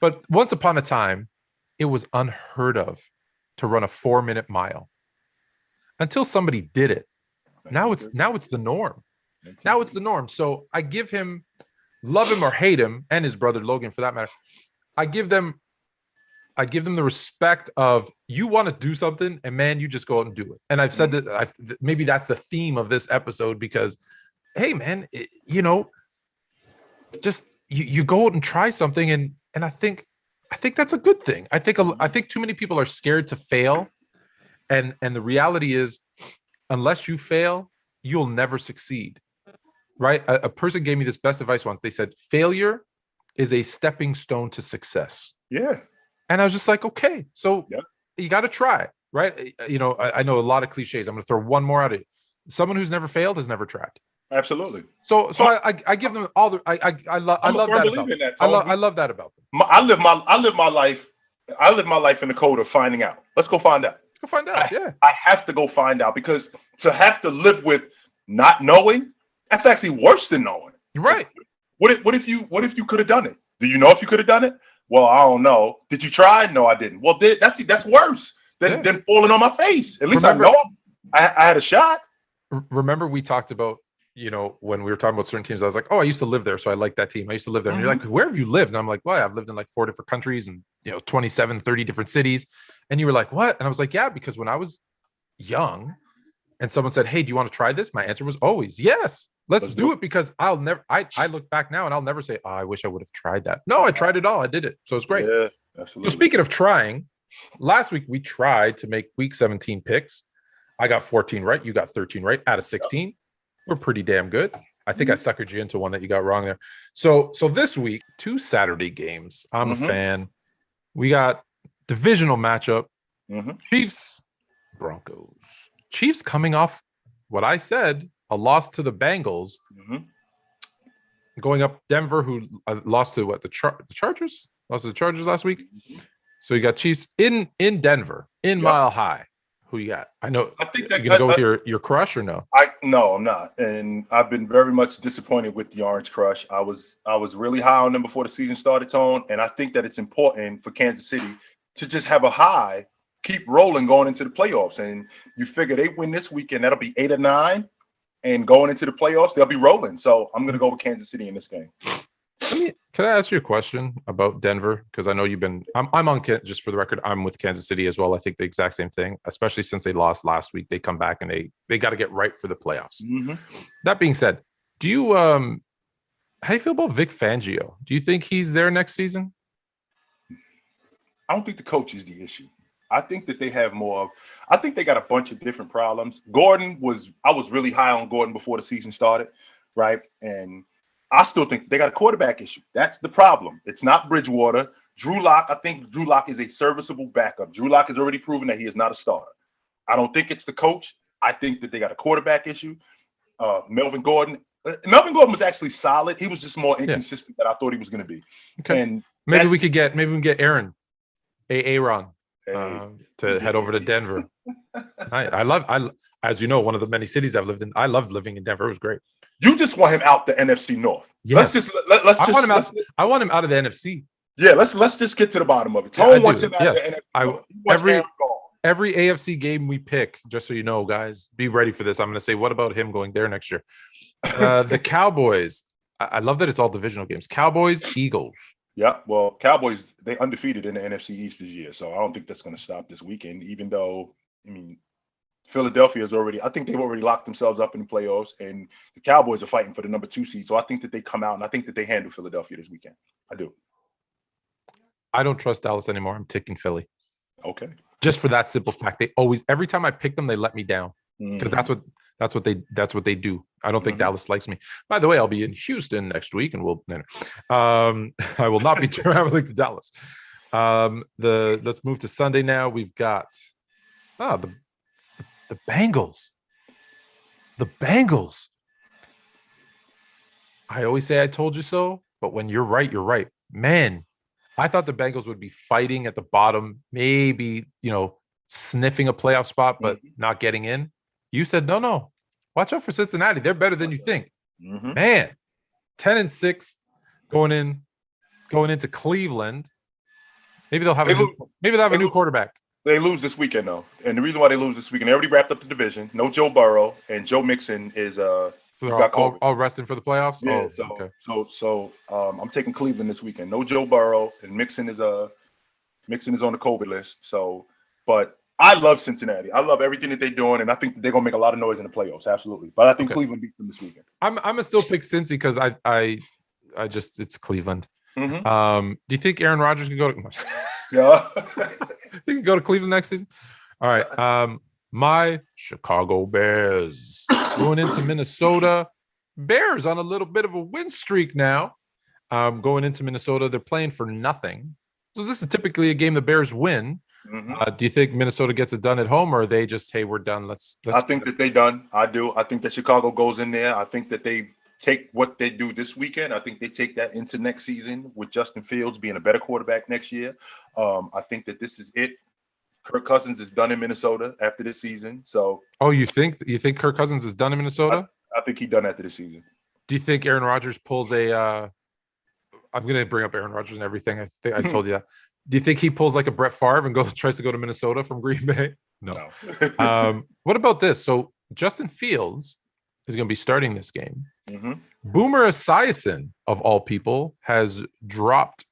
But once upon a time, it was unheard of to run a 4-minute mile until somebody did it. Now it's the norm. Now it's the norm. So I give him, love him or hate him, and his brother Logan for that matter. I give them the respect of, you want to do something and man, you just go out and do it. And I've said that maybe that's the theme of this episode because, hey man, just you go out and try something. And I think that's a good thing. I think too many people are scared to fail. And the reality is, unless you fail, you'll never succeed. Right. A person gave me this best advice once. They said, failure is a stepping stone to success. Yeah. And I was just like, okay, so you got to try, right? I know a lot of cliches. I'm going to throw one more at it. Someone who's never failed has never tried. Absolutely. So I give them all the I love that about them. I love that about them. I live my life in the code of finding out. Let's go find out. Go find out. Yeah. I have to go find out, because to have to live with not knowing, that's actually worse than knowing. You're right. What if you could have done it? Do you know if you could have done it? Well, I don't know. Did you try? No, I didn't. Well, that's worse than falling on my face. At least I know I had a shot. Remember, we talked about, when we were talking about certain teams, I was like, oh, I used to live there, so I like that team. I used to live there. And you're like, where have you lived? And I'm like, well, I've lived in like 4 different countries and 27, 30 different cities. And you were like, what? And I was like, yeah, because when I was young and someone said, hey, do you want to try this? My answer was always yes. Let's do it, because I'll never, I look back now and I'll never say, oh, I wish I would have tried that. No, I tried it all. I did it. So it's great. Yeah, absolutely. So speaking of trying, last week we tried to make week 17 picks. I got 14 right. You got 13 right out of 16. We're pretty damn good. I think I suckered you into one that you got wrong there. So this week, 2 Saturday games. I'm a fan. We got divisional matchup. Chiefs, Broncos. Chiefs coming off what I said, a loss to the Bengals, going up Denver, who lost to the Chargers? Lost to the Chargers last week. So you got Chiefs in Denver, in Mile High. Who you got? I know. I think you're gonna go with your crush or no? No, I'm not, and I've been very much disappointed with the Orange Crush. I was really high on them before the season started, Tone, and I think that it's important for Kansas City to just have a high, keep rolling going into the playoffs. And you figure they win this weekend, that'll be 8 or 9. And going into the playoffs, they'll be rolling. So I'm going to go with Kansas City in this game. Can I ask you a question about Denver? Because I know you've been – I'm on – just for the record, I'm with Kansas City as well. I think the exact same thing, especially since they lost last week. They come back and they got to get right for the playoffs. That being said, do you how do you feel about Vic Fangio? Do you think he's there next season? I don't think the coach is the issue. I think that they have more. I think they got a bunch of different problems. I was really high on Gordon before the season started, right? And I still think they got a quarterback issue. That's the problem. It's not Bridgewater. Drew Lock, I think Drew Lock is a serviceable backup. Drew Lock has already proven that he is not a starter. I don't think it's the coach. I think that they got a quarterback issue. Melvin Gordon was actually solid. He was just more inconsistent than I thought he was going to be. Okay. And maybe we can get Aaron, Aaron. To head over to Denver. As you know, one of the many cities I've lived in. I loved living in Denver. It was great. You just want him out the NFC North. Yes. I want him out of the NFC. Yeah, let's just get to the bottom of it. Tone wants him out of the NFC North. Every AFC game we pick, just so you know, guys, be ready for this. I'm going to say, what about him going there next year? The Cowboys. I love that it's all divisional games. Cowboys, Eagles. Yeah, well, Cowboys, they undefeated in the NFC East this year, so I don't think that's going to stop this weekend, even though, Philadelphia I think they've already locked themselves up in the playoffs, and the Cowboys are fighting for the number 2 seed, so I think that they come out, and I think that they handle Philadelphia this weekend. I do. I don't trust Dallas anymore. I'm taking Philly. Okay. Just for that simple fact. Every time I pick them, they let me down, because that's what they do. I don't think Dallas likes me. By the way, I'll be in Houston next week, and I will not be traveling to Dallas. Let's move to Sunday now. We've got the Bengals. The Bengals. I always say I told you so, but when you're right, you're right. Man, I thought the Bengals would be fighting at the bottom, maybe, sniffing a playoff spot, but not getting in. You said no. Watch out for Cincinnati. They're better than you think. Man, 10-6 going into Cleveland. Maybe they'll have a new quarterback. They lose this weekend though, and the reason why they lose this weekend, they already wrapped up the division. No Joe Burrow, and Joe Mixon is so they're all resting for the playoffs. Yeah, so I'm taking Cleveland this weekend. No Joe Burrow, and Mixon is on the COVID list. So, but I love Cincinnati. I love everything that they're doing, and I think that they're gonna make a lot of noise in the playoffs. Absolutely, but I think Cleveland beats them this weekend. I'm gonna still pick Cincy because I just it's Cleveland. Do you think Aaron Rodgers can go to? Yeah, he can go to Cleveland next season. All right, my Chicago Bears going into Minnesota. Bears on a little bit of a win streak now. Going into Minnesota, they're playing for nothing. So this is typically a game the Bears win. Do you think Minnesota gets it done at home, or are they just, hey, we're done? Let's I think that they done. I do. I think that Chicago goes in there. I think that they take what they do this weekend. I think they take that into next season with Justin Fields being a better quarterback next year. I think that this is it. Kirk Cousins is done in Minnesota after this season. So, you think Kirk Cousins is done in Minnesota? I think he's done after this season. Do you think Aaron Rodgers pulls a? I'm going to bring up Aaron Rodgers and everything. I think I told you that. Do you think he pulls like a Brett Favre and tries to go to Minnesota from Green Bay? No. What about this? So Justin Fields is going to be starting this game. Mm-hmm. Boomer Esiason, of all people, has dropped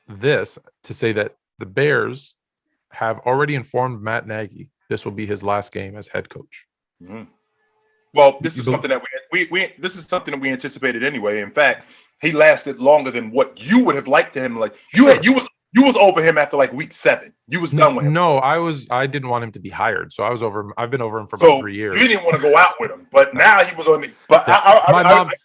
this to say that the Bears have already informed Matt Nagy this will be his last game as head coach. Mm-hmm. Well, this is something that we anticipated anyway. In fact, he lasted longer than what you would have liked him. Like you was over him after like week 7. You was done with him. No, I didn't want him to be hired, so I was over him. I've been over him for about 3 years. You didn't want to go out with him, but now he was on me. But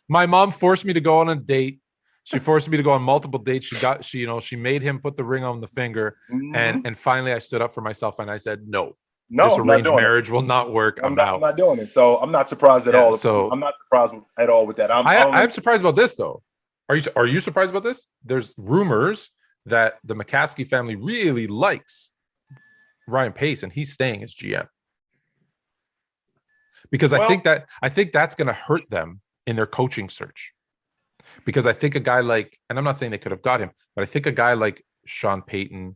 my mom forced me to go on a date. She forced me to go on multiple dates. She made him put the ring on the finger, and finally I stood up for myself and I said no. This arranged marriage will not work. I'm out. I'm not doing it. So I'm not surprised at all. So I'm not surprised at all with that. I'm surprised about this though. Are you surprised about this? There's rumors that the McCaskey family really likes Ryan Pace and he's staying as GM. Because I think that's going to hurt them in their coaching search. Because I think a guy like, and I'm not saying they could have got him, but I think a guy like Sean Payton,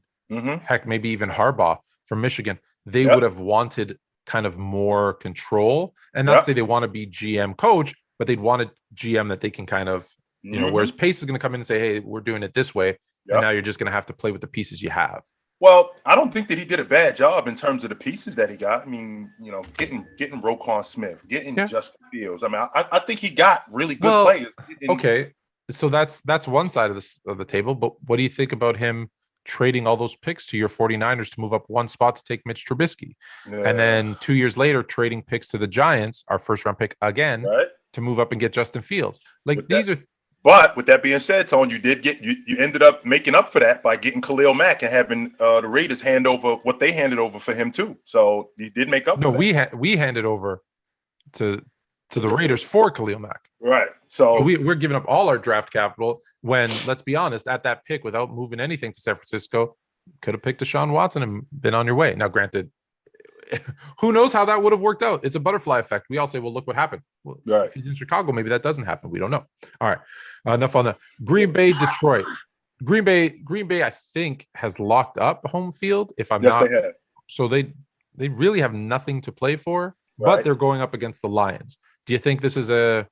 heck, maybe even Harbaugh from Michigan, they would have wanted kind of more control, and not say they want to be GM coach, but they'd want a GM that they can kind of, whereas Pace is going to come in and say, hey, we're doing it this way. And now you're just going to have to play with the pieces you have. Well, I don't think that he did a bad job in terms of the pieces that he got. I mean, getting Roquan Smith, getting Justin Fields. I mean, I think he got really good players. Okay, so that's one side of the table. But what do you think about him trading all those picks to your 49ers to move up one spot to take Mitch Trubisky? And then 2 years later, trading picks to the Giants, our first round pick again, to move up and get Justin Fields. But with that being said, Tone, you ended up making up for that by getting Khalil Mack and having the Raiders hand over what they handed over for him too. So you did make up. No, we handed over to the Raiders for Khalil Mack. Right. So we're giving up all our draft capital when, let's be honest, at that pick, without moving anything to San Francisco, could have picked Deshaun Watson and been on your way. Now, granted, who knows how that would have worked out? It's a butterfly effect. We all say, well, look what happened. Well, if he's in Chicago, maybe that doesn't happen. We don't know. All right. Enough on that. Green Bay, Detroit. Green Bay, I think, has locked up home field. If I'm not, they have. So they really have nothing to play for, but they're going up against the Lions. Do you think this is the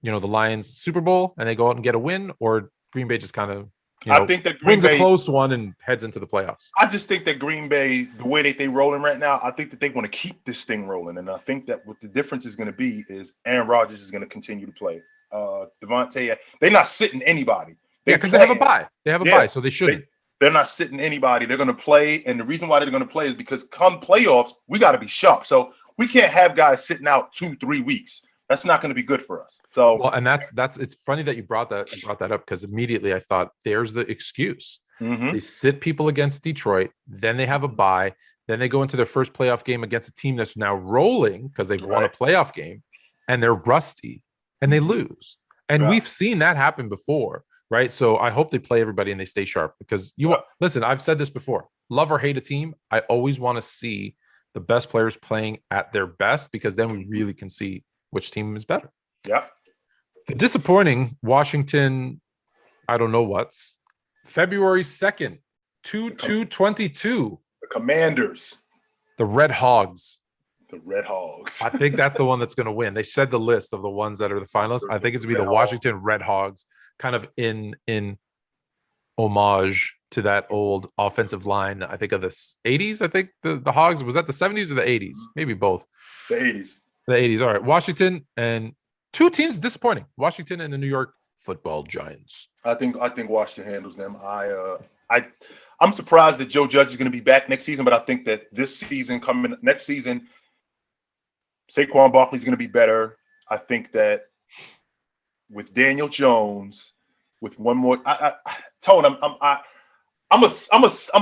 Lions Super Bowl and they go out and get a win, or Green Bay just kind of I think that Green wins Bay, a close one and heads into the playoffs? I just think that Green Bay, the way that they rolling right now, I think that they want to keep this thing rolling, and I think that what the difference is going to be is Aaron Rodgers is going to continue to play. Devontae, they're not sitting anybody. Because they have a bye. They have a bye, so they shouldn't. They're not sitting anybody. They're going to play, and the reason why they're going to play is because come playoffs, we got to be sharp. So we can't have guys sitting out 2-3 weeks. That's not going to be good for us. So and that's it's funny that you brought that up, because immediately I thought there's the excuse. They sit people against Detroit, then they have a bye, then they go into their first playoff game against a team that's now rolling because they've won a playoff game, and they're rusty and they lose. And we've seen that happen before, right? So I hope they play everybody and they stay sharp, because listen, I've said this before, love or hate a team, I always want to see the best players playing at their best, because then we really can see which team is better. Yeah. The disappointing Washington, I don't know what's, February 2nd, 2-2-22. The Commanders. The Red Hogs. The Red Hogs. I think that's the one that's going to win. They said the list of the ones that are the finalists. I think it's going to be the Washington Red Hogs, kind of in homage to that old offensive line, I think of the 80s. I think the Hogs, was that the 70s or the 80s? Maybe both. The 80s. The 80s. All right. Washington, and two teams disappointing. Washington and the New York Football Giants. I think Washington handles them. I'm surprised that Joe Judge is going to be back next season, but I think that next season, Saquon Barkley is going to be better. I think that with Daniel Jones, with one more, Tone, I'm a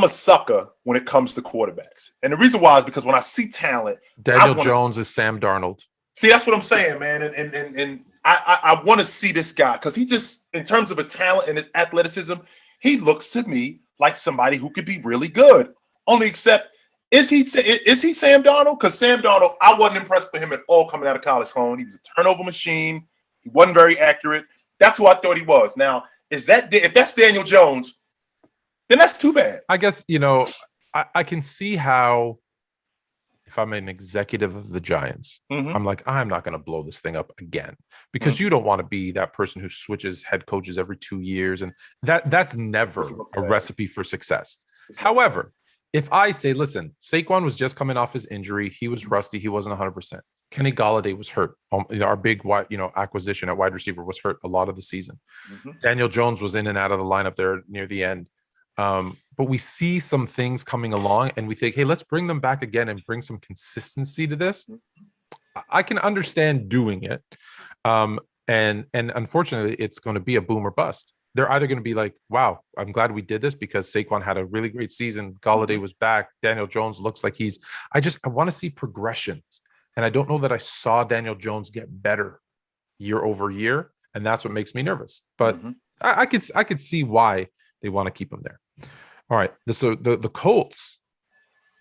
sucker when it comes to quarterbacks, and the reason why is because when I see talent, Daniel Jones is Sam Darnold. See, that's what I'm saying, man, and I want to see this guy because he just, in terms of a talent and his athleticism, he looks to me like somebody who could be really good. Only except Is he Sam Darnold? Because Sam Darnold, I wasn't impressed with him at all coming out of college. He was a turnover machine. He wasn't very accurate. That's who I thought he was. Now, if that's Daniel Jones, then that's too bad. I guess, I can see how if I'm an executive of the Giants, I'm like, I'm not going to blow this thing up again, because you don't want to be that person who switches head coaches every 2 years. And that's never a recipe for success. However, if I say, listen, Saquon was just coming off his injury. He was rusty. He wasn't 100%. Kenny Golladay was hurt. Our big acquisition at wide receiver was hurt a lot of the season. Daniel Jones was in and out of the lineup there near the end. But we see some things coming along and we think, hey, let's bring them back again and bring some consistency to this. I can understand doing it. And unfortunately, it's going to be a boom or bust. They're either going to be like, wow, I'm glad we did this because Saquon had a really great season. Golladay was back. Daniel Jones looks like I want to see progressions. And I don't know that I saw Daniel Jones get better year over year. And that's what makes me nervous. But I could see why they want to keep him there. All right. So the Colts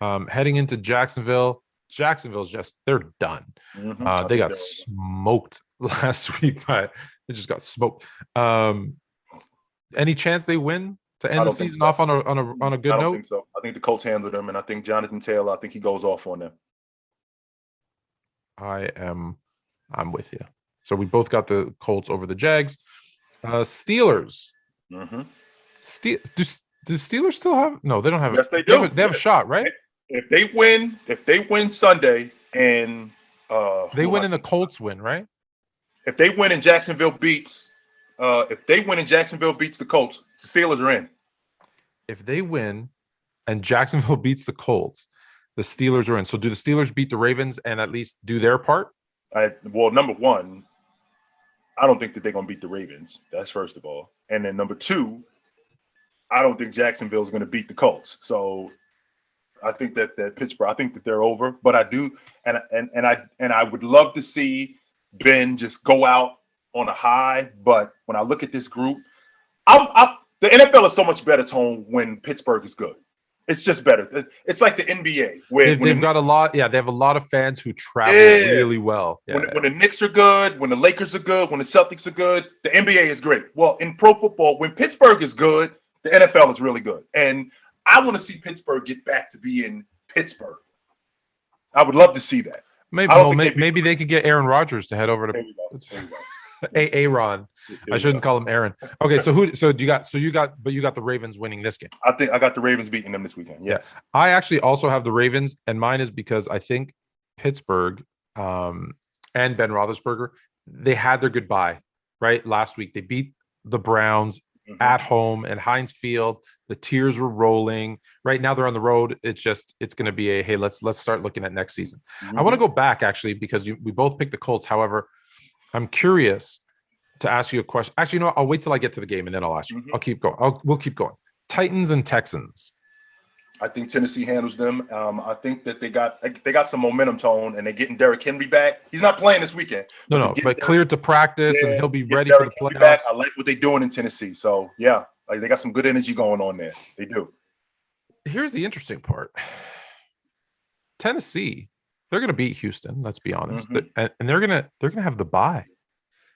heading into Jacksonville. Jacksonville's they're done. They got smoked last week. They just got smoked. Any chance they win to end the season off on a good note? I don't think so. I think the Colts handled them, and I think Jonathan Taylor, I think he goes off on them. I'm with you. So we both got the Colts over the Jags. Steelers. Do Steelers still have? No, they don't have. Yes, they do. They have a shot, right? If they win Sunday, and they win and the Colts win, right? If they win and Jacksonville beats the Colts, the Steelers are in. If they win and Jacksonville beats the Colts, the Steelers are in. So do the Steelers beat the Ravens and at least do their part? Well, number one, I don't think that they're going to beat the Ravens. That's first of all. And then number two, I don't think Jacksonville is going to beat the Colts. So I think that Pittsburgh, I think that they're over. But I do, and I would love to see Ben just go out on a high. But when I look at this group, the NFL is so much better, Tone, when Pittsburgh is good. It's just better. It's like the NBA where they've got a lot. Yeah, they have a lot of fans who travel really well. Yeah, when the Knicks are good, when the Lakers are good, when the Celtics are good, the NBA is great. Well, in pro football, when Pittsburgh is good, the NFL is really good. And I want to see Pittsburgh get back to being Pittsburgh. I would love to see that. Maybe they could get Aaron Rodgers to head over to Aaron. I shouldn't call him Aaron. Okay, so you got the Ravens winning this game. I think I got the Ravens beating them this weekend. Yes. Yeah. I actually also have the Ravens, and mine is because I think Pittsburgh and Ben Roethlisberger, they had their goodbye, right? Last week they beat the Browns at home at Heinz Field. The tears were rolling. Right now they're on the road. It's going to be hey, let's start looking at next season. I want to go back actually because we both picked the Colts. However, I'm curious to ask you a question. Actually, you know what? I'll wait till I get to the game and then I'll ask you. I'll keep going. We'll keep going. Titans and Texans. I think Tennessee handles them. I think that they got some momentum, Tone, and they're getting Derrick Henry back. He's not playing this weekend. But cleared to practice and he'll be ready for the playoffs. I like what they're doing in Tennessee. So yeah, they got some good energy going on there. They do. Here's the interesting part. Tennessee, they're going to beat Houston. Let's be honest, and they're going to have the bye,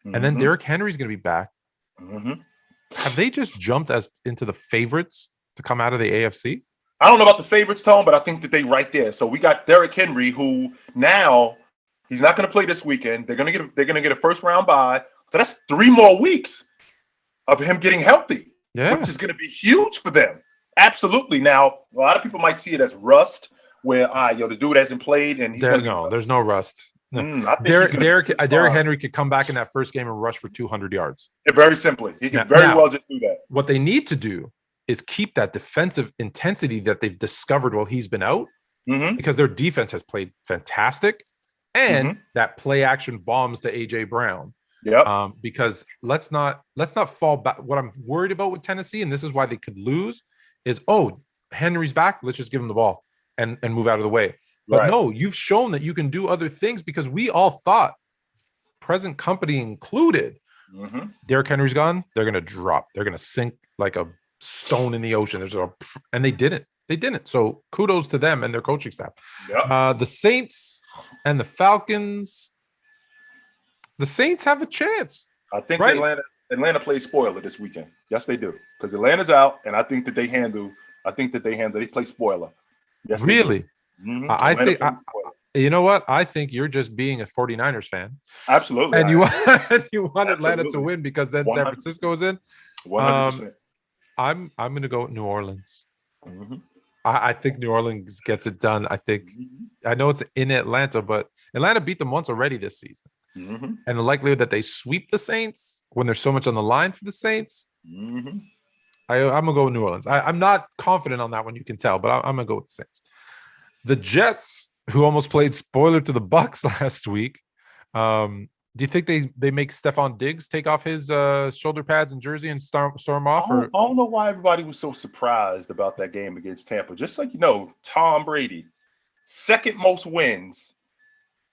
and then Derrick Henry's going to be back. Have they just jumped into the favorites to come out of the AFC? I don't know about the favorites, Tone, but I think that they right there. So we got Derrick Henry, who now he's not going to play this weekend. They're going to get a first round bye. So that's 3 more weeks of him getting healthy, which is going to be huge for them. Absolutely. Now, a lot of people might see it as rust, where the dude hasn't played, and there's no rust. No. Derrick Henry could come back in that first game and rush for 200 yards. Very simply, he could well just do that. What they need to do is keep that defensive intensity that they've discovered while he's been out, because their defense has played fantastic, and that play action bombs to AJ Brown. Yeah. Because let's not fall back. What I'm worried about with Tennessee, and this is why they could lose, is Henry's back. Let's just give him the ball and move out of the way. But no, you've shown that you can do other things, because we all thought, present company included, Derrick Henry's gone. They're going to drop. They're going to sink like a stone in the ocean. And they didn't. They didn't. So kudos to them and their coaching staff. Yep. The Saints and the Falcons. The Saints have a chance. I think right? Atlanta plays spoiler this weekend. Yes, they do. Because Atlanta's out, and I think that they play spoiler. Yes, really? Mm-hmm. I think you know what? I think you're just being a 49ers fan. Absolutely. And you want Atlanta to win because then 100%. San Francisco's in. 100%. I'm going to go with New Orleans. Mm-hmm. I think New Orleans gets it done. I know it's in Atlanta, but Atlanta beat them once already this season. Mm-hmm. And the likelihood that they sweep the Saints when there's so much on the line for the Saints, mm-hmm. I'm going to go with New Orleans. I'm not confident on that one, you can tell, but I'm going to go with the Saints. The Jets, who almost played spoiler to the Bucks last week, do you think they make Stephon Diggs take off his shoulder pads and jersey and storm off? I don't know why everybody was so surprised about that game against Tampa. Just like Tom Brady, second most wins.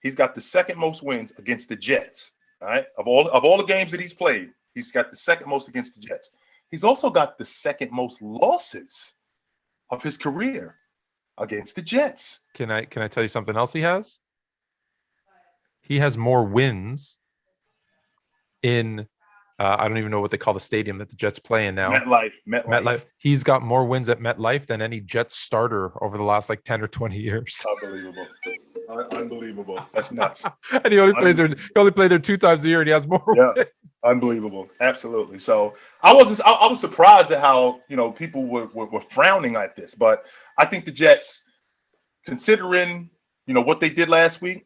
He's got the second most wins against the Jets. All right, of all the games that he's played, he's got the second most against the Jets. He's also got the second most losses of his career against the Jets. Can I tell you something else he has? He has more wins in I don't even know what they call the stadium that the Jets play in now. MetLife. He's got more wins at MetLife than any Jets starter over the last 10 or 20 years. Unbelievable. That's nuts. And he only played there 2 times a year, and he has more wins. Unbelievable. Absolutely. So I was surprised at how people were frowning at this, but I think the Jets, considering what they did last week,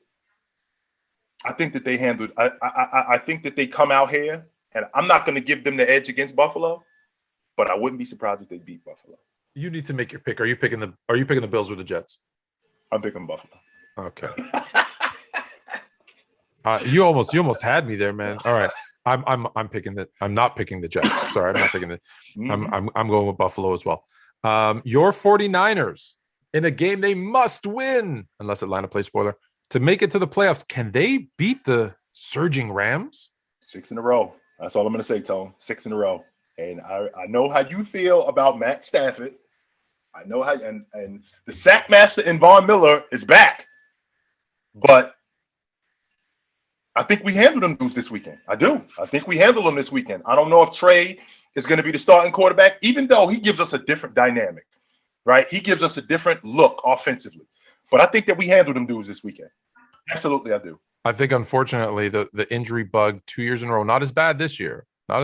I think that they handled. I think that they come out here, and I'm not going to give them the edge against Buffalo, but I wouldn't be surprised if they beat Buffalo. You need to make your pick. Are you picking the Bills or the Jets? I'm picking Buffalo. Okay. You almost had me there, man. All right. I'm picking that. I'm not picking the Jets. Sorry, I'm not picking it. Mm-hmm. I'm going with Buffalo as well. Your 49ers in a game they must win unless Atlanta plays spoiler to make it to the playoffs. Can they beat the surging Rams? 6 in a row. That's all I'm going to say, Tone. 6 in a row. And I know how you feel about Matt Stafford. I know how, and the sack master in Von Miller is back. But I think we handle them dudes this weekend. I do. I think we handle them this weekend. I don't know if Trey is going to be the starting quarterback, even though he gives us a different dynamic, right? He gives us a different look offensively. But I think that we handle them dudes this weekend. Absolutely, I do. I think, unfortunately, the injury bug 2 years in a row, not as bad this year, but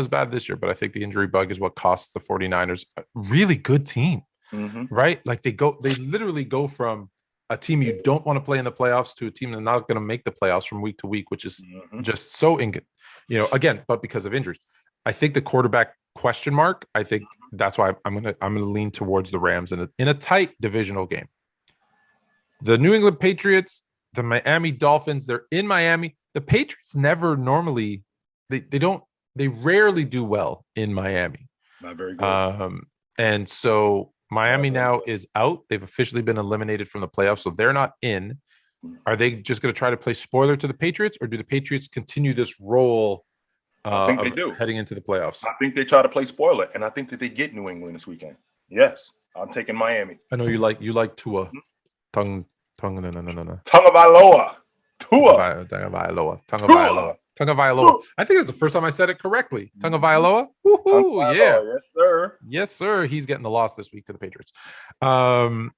I think the injury bug is what costs the 49ers a really good team, right? They literally go from a team you don't want to play in the playoffs to a team that's not going to make the playoffs from week to week, which is just so again, but because of injuries. I think the quarterback question mark, I think that's why I'm gonna lean towards the Rams in a tight divisional game. The New England Patriots, the Miami Dolphins, they're in Miami. The Patriots never normally they rarely do well in Miami. Not very good. And so Miami now is out. They've officially been eliminated from the playoffs, so they're not in. Are they just going to try to play spoiler to the Patriots, or do the Patriots continue this role? I think they do. Heading into the playoffs. I think they try to play spoiler, and I think that they get New England this weekend. Yes, I'm taking Miami. I know you like Tua. No. Tagovailoa. Tua. Tagovailoa. I think that's the first time I said it correctly. Tagovailoa. Woohoo! Yeah. Yes, sir. Yes, sir. He's getting the loss this week to the Patriots. The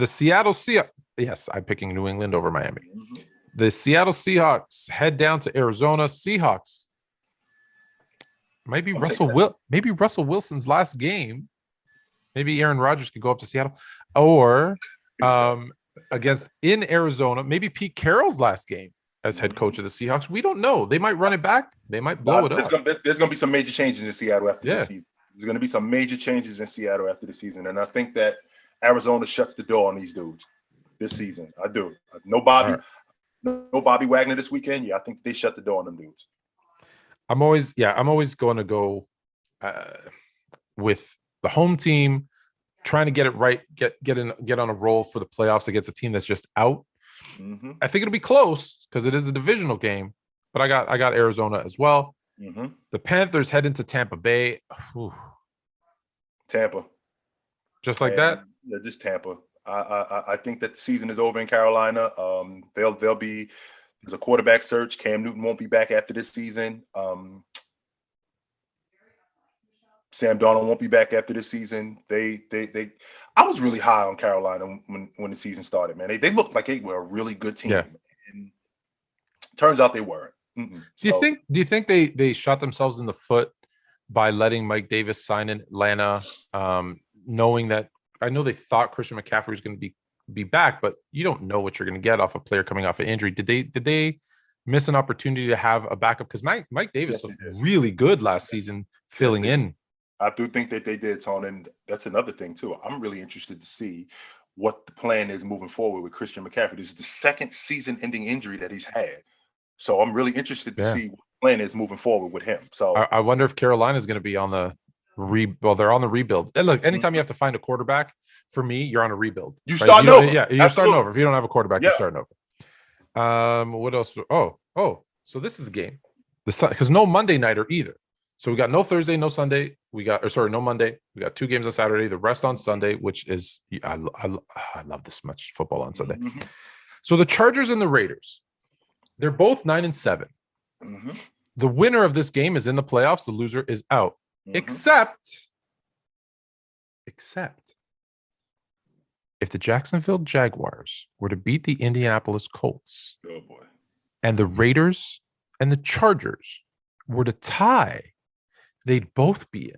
Seattle Seahawks. Yes, I'm picking New England over Miami. The Seattle Seahawks head down to Arizona. Seahawks. Maybe Russell Wilson's last game. Maybe Aaron Rodgers could go up to Seattle, or against in Arizona. Maybe Pete Carroll's last game as head coach of the Seahawks. We don't know. They might run it back. They might blow it up. There's going to be some major changes in Seattle after the season. There's going to be some major changes in Seattle after the season, and I think that Arizona shuts the door on these dudes this season. I do. No Bobby Wagner this weekend. Yeah, I think they shut the door on them dudes. I'm always going to go with the home team, trying to get it right, get on a roll for the playoffs against a team that's just out. I think it'll be close because it is a divisional game, but I got Arizona as well. The Panthers head into Tampa Bay. Tampa. Just like that? Yeah, just Tampa. I think that the season is over in Carolina. They'll be there's a quarterback search. Cam Newton won't be back after this season. Sam Darnold won't be back after this season. I was really high on Carolina when the season started, man. They looked like they were a really good team. Yeah. And turns out they weren't. Do you think they shot themselves in the foot by letting Mike Davis sign in Atlanta, knowing that I know they thought Christian McCaffrey was going to be back, but you don't know what you're going to get off a player coming off an injury. Did they miss an opportunity to have a backup? Because Mike Davis looked really good last season filling in. I do think that they did, Tone, and that's another thing too. I'm really interested to see what the plan is moving forward with Christian McCaffrey. This is the second season-ending injury that he's had, so I'm really interested to see what the plan is moving forward with him. So I wonder if Carolina is going to be on the they're on the rebuild. And look, anytime you have to find a quarterback, for me, you're on a rebuild. You're starting over. Yeah, you're starting over. If you don't have a quarterback, you're starting over. What else? Oh, so this is the game. Because no Monday nighter either. So we got no Thursday, no Sunday. No Monday. We got 2 games on Saturday. The rest on Sunday, which is I love this much football on Sunday. Mm-hmm. So the Chargers and the Raiders, they're both 9-7. Mm-hmm. The winner of this game is in the playoffs. The loser is out. Mm-hmm. Except if the Jacksonville Jaguars were to beat the Indianapolis Colts, oh boy, and the Raiders and the Chargers were to tie, they'd both be in.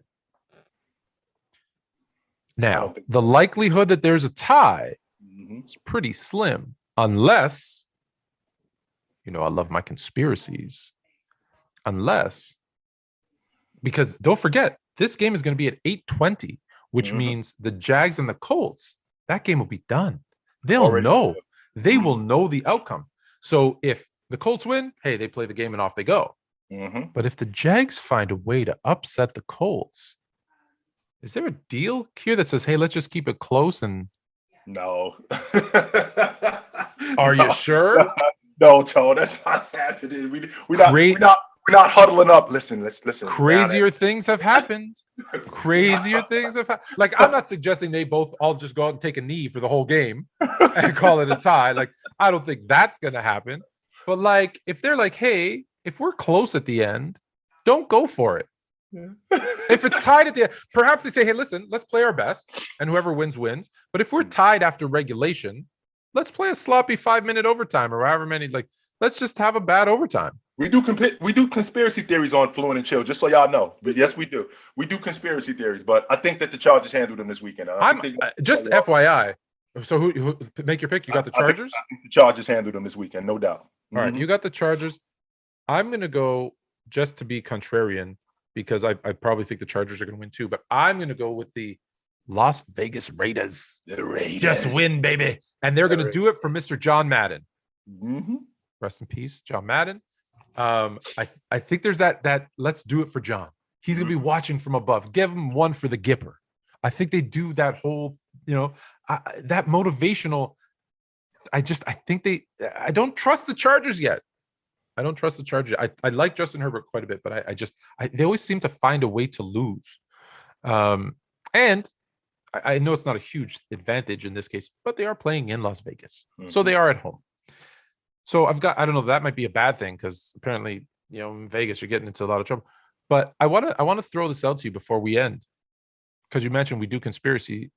Now, the likelihood that there's a tie is pretty slim, unless, I love my conspiracies, because don't forget, this game is going to be at 8:20, which means the Jags and the Colts, that game will be done. They'll know. They will know the outcome. So if the Colts win, hey, they play the game and off they go. Mm-hmm. But if the Jags find a way to upset the Colts, is there a deal here that says, hey, let's just keep it close? And no. Are you sure? No, Toe, that's not happening. We're not huddling up. Listen. Crazier things have happened. Crazier things have happened. Like, I'm not suggesting they both all just go out and take a knee for the whole game and call it a tie. Like, I don't think that's going to happen. But, like, if they're like, hey, if we're close at the end, don't go for it. Yeah. If it's tied at the end, perhaps they say, hey, listen, let's play our best, and whoever wins, wins. But if we're tied after regulation, let's play a sloppy 5-minute overtime or however many. Like, let's just have a bad overtime. We do conspiracy theories on Fluent and Chill, just so y'all know. But yes, we do. We do conspiracy theories, but I think that the Chargers handled them this weekend. Just FYI. So who make your pick? You got the Chargers? I think the Chargers handled them this weekend, no doubt. All right, you got the Chargers. I'm going to go just to be contrarian because I probably think the Chargers are going to win too, but I'm going to go with the Las Vegas Raiders. The Raiders. Just win, baby. And they're going to do it for Mr. John Madden. Mm-hmm. Rest in peace, John Madden. I think there's that let's do it for John. He's going to be watching from above. Give him one for the Gipper. I think they do that whole, that motivational. I don't trust the Chargers yet. I don't trust the Chargers. I like Justin Herbert quite a bit, but they always seem to find a way to lose. And I know it's not a huge advantage in this case, but they are playing in Las Vegas. Mm-hmm. So they are at home. So I don't know, that might be a bad thing because apparently, in Vegas, you're getting into a lot of trouble. But I want to throw this out to you before we end, because you mentioned we do conspiracy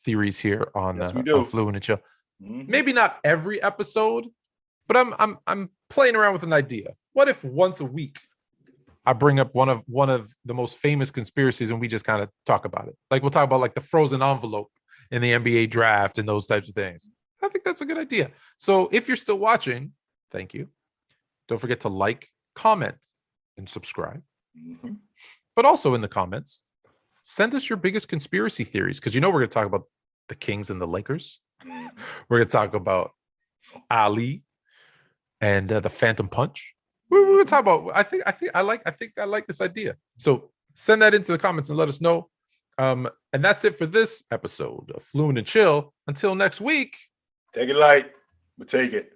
theories here on Fluent and Chill. Mm-hmm. Maybe not every episode, but I'm playing around with an idea. What if once a week I bring up one of the most famous conspiracies and we just kind of talk about it? Like, we'll talk about like the frozen envelope in the NBA draft and those types of things. I think that's a good idea. So if you're still watching, thank you. Don't forget to like, comment, and subscribe. Mm-hmm. But also in the comments, send us your biggest conspiracy theories, because we're going to talk about the Kings and the Lakers. We're going to talk about Ali and the Phantom Punch. We're going to talk about. I think I like this idea. So send that into the comments and let us know. And that's it for this episode of Fluent and Chill. Until next week. Take it light, but take it.